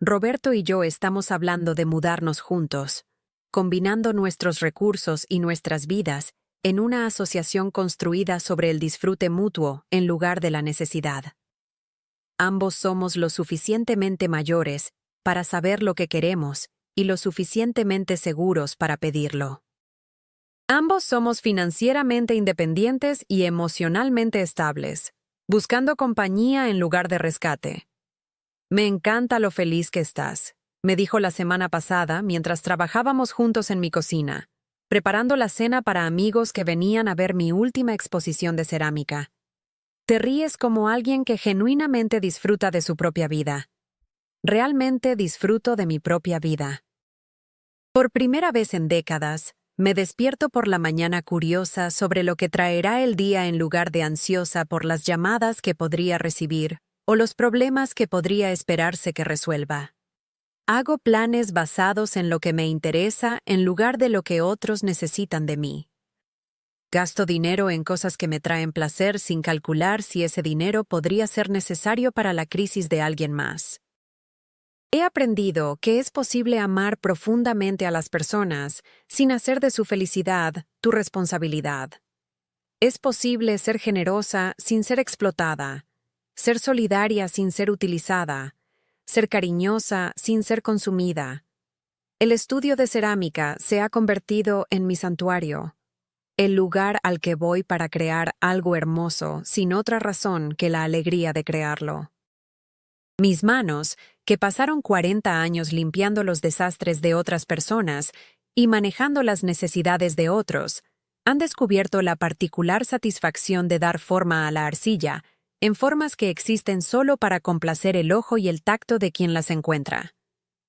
[SPEAKER 1] Roberto y yo estamos hablando de mudarnos juntos, combinando nuestros recursos y nuestras vidas en una asociación construida sobre el disfrute mutuo en lugar de la necesidad. Ambos somos lo suficientemente mayores para saber lo que queremos y lo suficientemente seguros para pedirlo. Ambos somos financieramente independientes y emocionalmente estables, buscando compañía en lugar de rescate. Me encanta lo feliz que estás, me dijo la semana pasada mientras trabajábamos juntos en mi cocina, preparando la cena para amigos que venían a ver mi última exposición de cerámica. Te ríes como alguien que genuinamente disfruta de su propia vida. Realmente disfruto de mi propia vida. Por primera vez en décadas, me despierto por la mañana curiosa sobre lo que traerá el día en lugar de ansiosa por las llamadas que podría recibir o los problemas que podría esperarse que resuelva. Hago planes basados en lo que me interesa en lugar de lo que otros necesitan de mí. Gasto dinero en cosas que me traen placer sin calcular si ese dinero podría ser necesario para la crisis de alguien más. He aprendido que es posible amar profundamente a las personas sin hacer de su felicidad tu responsabilidad. Es posible ser generosa sin ser explotada, ser solidaria sin ser utilizada, ser cariñosa sin ser consumida. El estudio de cerámica se ha convertido en mi santuario, el lugar al que voy para crear algo hermoso sin otra razón que la alegría de crearlo. Mis manos, que pasaron 40 años limpiando los desastres de otras personas y manejando las necesidades de otros, han descubierto la particular satisfacción de dar forma a la arcilla, en formas que existen solo para complacer el ojo y el tacto de quien las encuentra.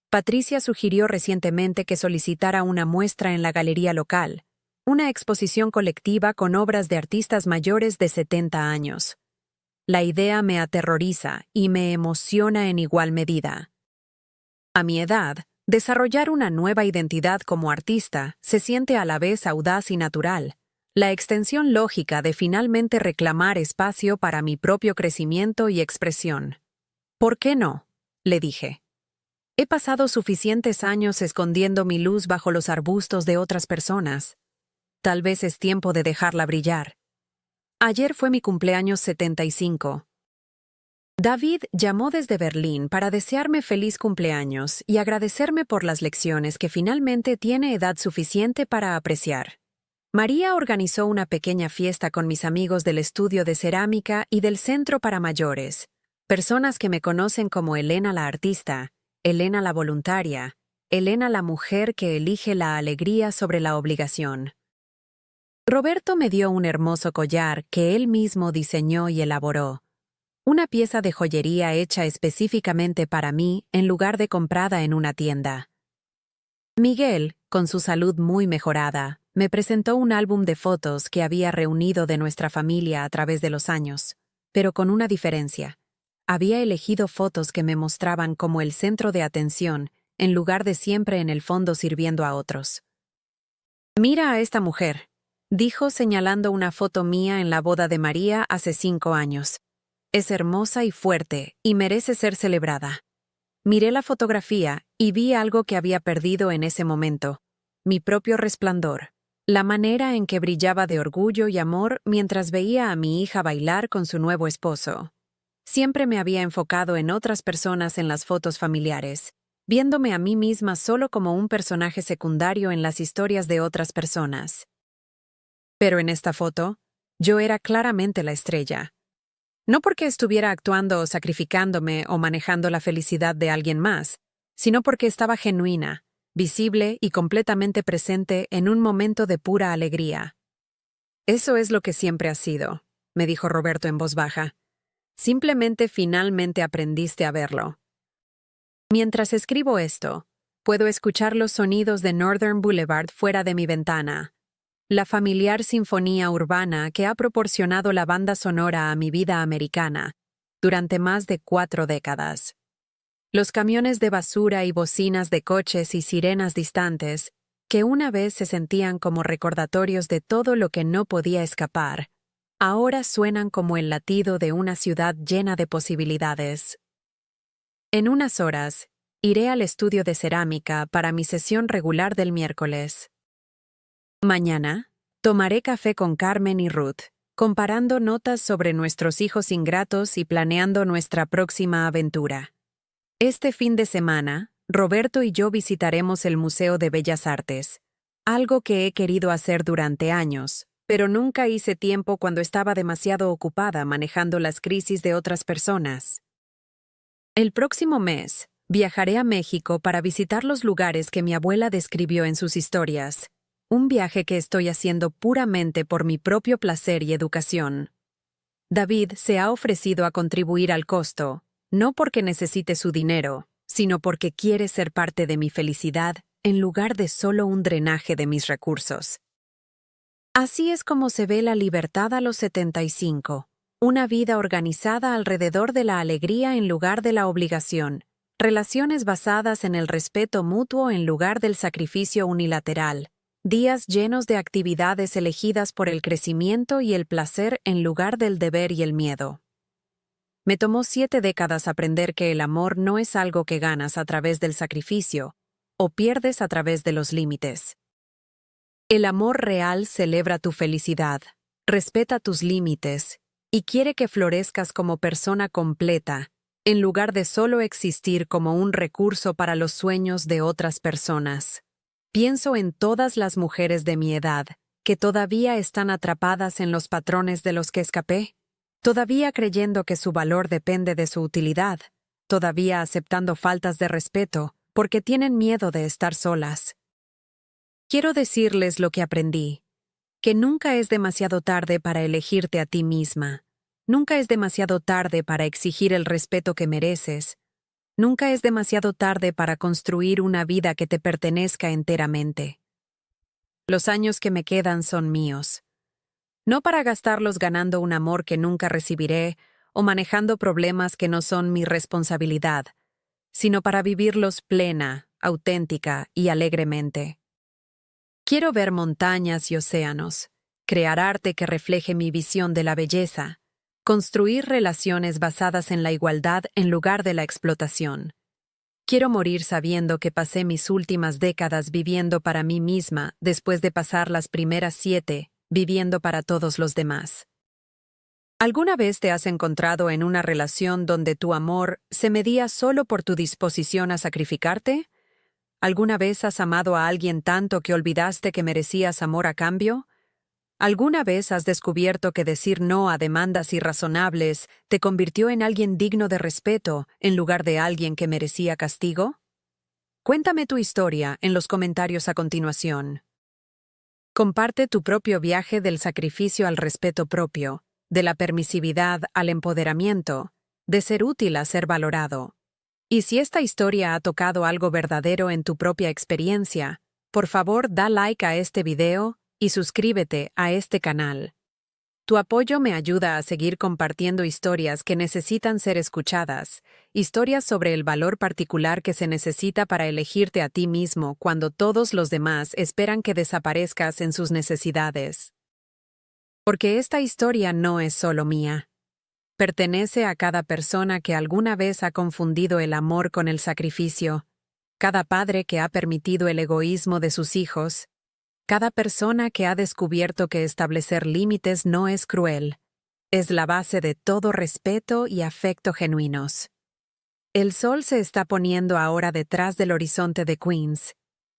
[SPEAKER 1] Patricia sugirió recientemente que solicitara una muestra en la galería local, una exposición colectiva con obras de artistas mayores de 70 años. La idea me aterroriza y me emociona en igual medida. A mi edad, desarrollar una nueva identidad como artista se siente a la vez audaz y natural. la extensión lógica de finalmente reclamar espacio para mi propio crecimiento y expresión. ¿Por qué no?, le dije. He pasado suficientes años escondiendo mi luz bajo los arbustos de otras personas. Tal vez es tiempo de dejarla brillar. Ayer fue mi cumpleaños 75. David llamó desde Berlín para desearme feliz cumpleaños y agradecerme por las lecciones que finalmente tiene edad suficiente para apreciar. María organizó una pequeña fiesta con mis amigos del estudio de cerámica y del centro para mayores, personas que me conocen como Elena la artista, Elena la voluntaria, Elena la mujer que elige la alegría sobre la obligación. Roberto me dio un hermoso collar que él mismo diseñó y elaboró. Una pieza de joyería hecha específicamente para mí en lugar de comprada en una tienda. Miguel, con su salud muy mejorada, me presentó un álbum de fotos que había reunido de nuestra familia a través de los años, pero con una diferencia. Había elegido fotos que me mostraban como el centro de atención, en lugar de siempre en el fondo sirviendo a otros. «Mira a esta mujer», dijo señalando una foto mía en la boda de María hace 5 años. «Es hermosa y fuerte, y merece ser celebrada». Miré la fotografía y vi algo que había perdido en ese momento: mi propio resplandor, la manera en que brillaba de orgullo y amor mientras veía a mi hija bailar con su nuevo esposo. Siempre me había enfocado en otras personas en las fotos familiares, viéndome a mí misma solo como un personaje secundario en las historias de otras personas. Pero en esta foto, yo era claramente la estrella. No porque estuviera actuando o sacrificándome o manejando la felicidad de alguien más, sino porque estaba genuina, visible y completamente presente en un momento de pura alegría. «Eso es lo que siempre has sido», me dijo Roberto en voz baja. «Simplemente finalmente aprendiste a verlo». Mientras escribo esto, puedo escuchar los sonidos de Northern Boulevard fuera de mi ventana, la familiar sinfonía urbana que ha proporcionado la banda sonora a mi vida americana durante más de 4 décadas. Los camiones de basura y bocinas de coches y sirenas distantes, que una vez se sentían como recordatorios de todo lo que no podía escapar, ahora suenan como el latido de una ciudad llena de posibilidades. En unas horas, iré al estudio de cerámica para mi sesión regular del miércoles. Mañana, tomaré café con Carmen y Ruth, comparando notas sobre nuestros hijos ingratos y planeando nuestra próxima aventura. Este fin de semana, Roberto y yo visitaremos el Museo de Bellas Artes, algo que he querido hacer durante años, pero nunca hice tiempo cuando estaba demasiado ocupada manejando las crisis de otras personas. El próximo mes, viajaré a México para visitar los lugares que mi abuela describió en sus historias, un viaje que estoy haciendo puramente por mi propio placer y educación. David se ha ofrecido a contribuir al costo, no porque necesite su dinero, sino porque quiere ser parte de mi felicidad en lugar de solo un drenaje de mis recursos. Así es como se ve la libertad a los 75, una vida organizada alrededor de la alegría en lugar de la obligación, relaciones basadas en el respeto mutuo en lugar del sacrificio unilateral, días llenos de actividades elegidas por el crecimiento y el placer en lugar del deber y el miedo. Me tomó 7 décadas aprender que el amor no es algo que ganas a través del sacrificio o pierdes a través de los límites. El amor real celebra tu felicidad, respeta tus límites y quiere que florezcas como persona completa, en lugar de solo existir como un recurso para los sueños de otras personas. Pienso en todas las mujeres de mi edad que todavía están atrapadas en los patrones de los que escapé, todavía creyendo que su valor depende de su utilidad, todavía aceptando faltas de respeto porque tienen miedo de estar solas. Quiero decirles lo que aprendí, que nunca es demasiado tarde para elegirte a ti misma, nunca es demasiado tarde para exigir el respeto que mereces, nunca es demasiado tarde para construir una vida que te pertenezca enteramente. Los años que me quedan son míos. No para gastarlos ganando un amor que nunca recibiré o manejando problemas que no son mi responsabilidad, sino para vivirlos plena, auténtica y alegremente. Quiero ver montañas y océanos, crear arte que refleje mi visión de la belleza, construir relaciones basadas en la igualdad en lugar de la explotación. Quiero morir sabiendo que pasé mis últimas décadas viviendo para mí misma después de pasar las primeras 7 viviendo para todos los demás. ¿Alguna vez te has encontrado en una relación donde tu amor se medía solo por tu disposición a sacrificarte? ¿Alguna vez has amado a alguien tanto que olvidaste que merecías amor a cambio? ¿Alguna vez has descubierto que decir no a demandas irrazonables te convirtió en alguien digno de respeto en lugar de alguien que merecía castigo? Cuéntame tu historia en los comentarios a continuación. Comparte tu propio viaje del sacrificio al respeto propio, de la permisividad al empoderamiento, de ser útil a ser valorado. Y si esta historia ha tocado algo verdadero en tu propia experiencia, por favor da like a este video y suscríbete a este canal. Tu apoyo me ayuda a seguir compartiendo historias que necesitan ser escuchadas, historias sobre el valor particular que se necesita para elegirte a ti mismo cuando todos los demás esperan que desaparezcas en sus necesidades. Porque esta historia no es solo mía. Pertenece a cada persona que alguna vez ha confundido el amor con el sacrificio, cada padre que ha permitido el egoísmo de sus hijos, cada persona que ha descubierto que establecer límites no es cruel, es la base de todo respeto y afecto genuinos. El sol se está poniendo ahora detrás del horizonte de Queens,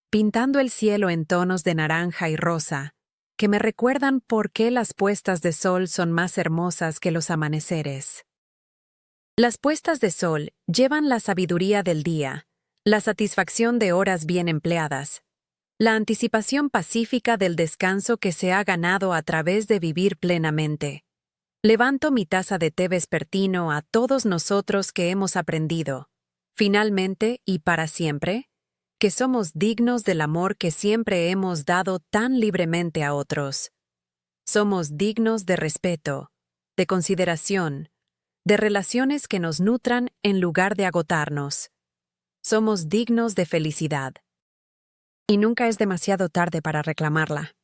[SPEAKER 1] pintando el cielo en tonos de naranja y rosa, que me recuerdan por qué las puestas de sol son más hermosas que los amaneceres. Las puestas de sol llevan la sabiduría del día, la satisfacción de horas bien empleadas, la anticipación pacífica del descanso que se ha ganado a través de vivir plenamente. Levanto mi taza de té vespertino a todos nosotros que hemos aprendido, finalmente y para siempre, que somos dignos del amor que siempre hemos dado tan libremente a otros. Somos dignos de respeto, de consideración, de relaciones que nos nutran en lugar de agotarnos. Somos dignos de felicidad. Y nunca es demasiado tarde para reclamarla.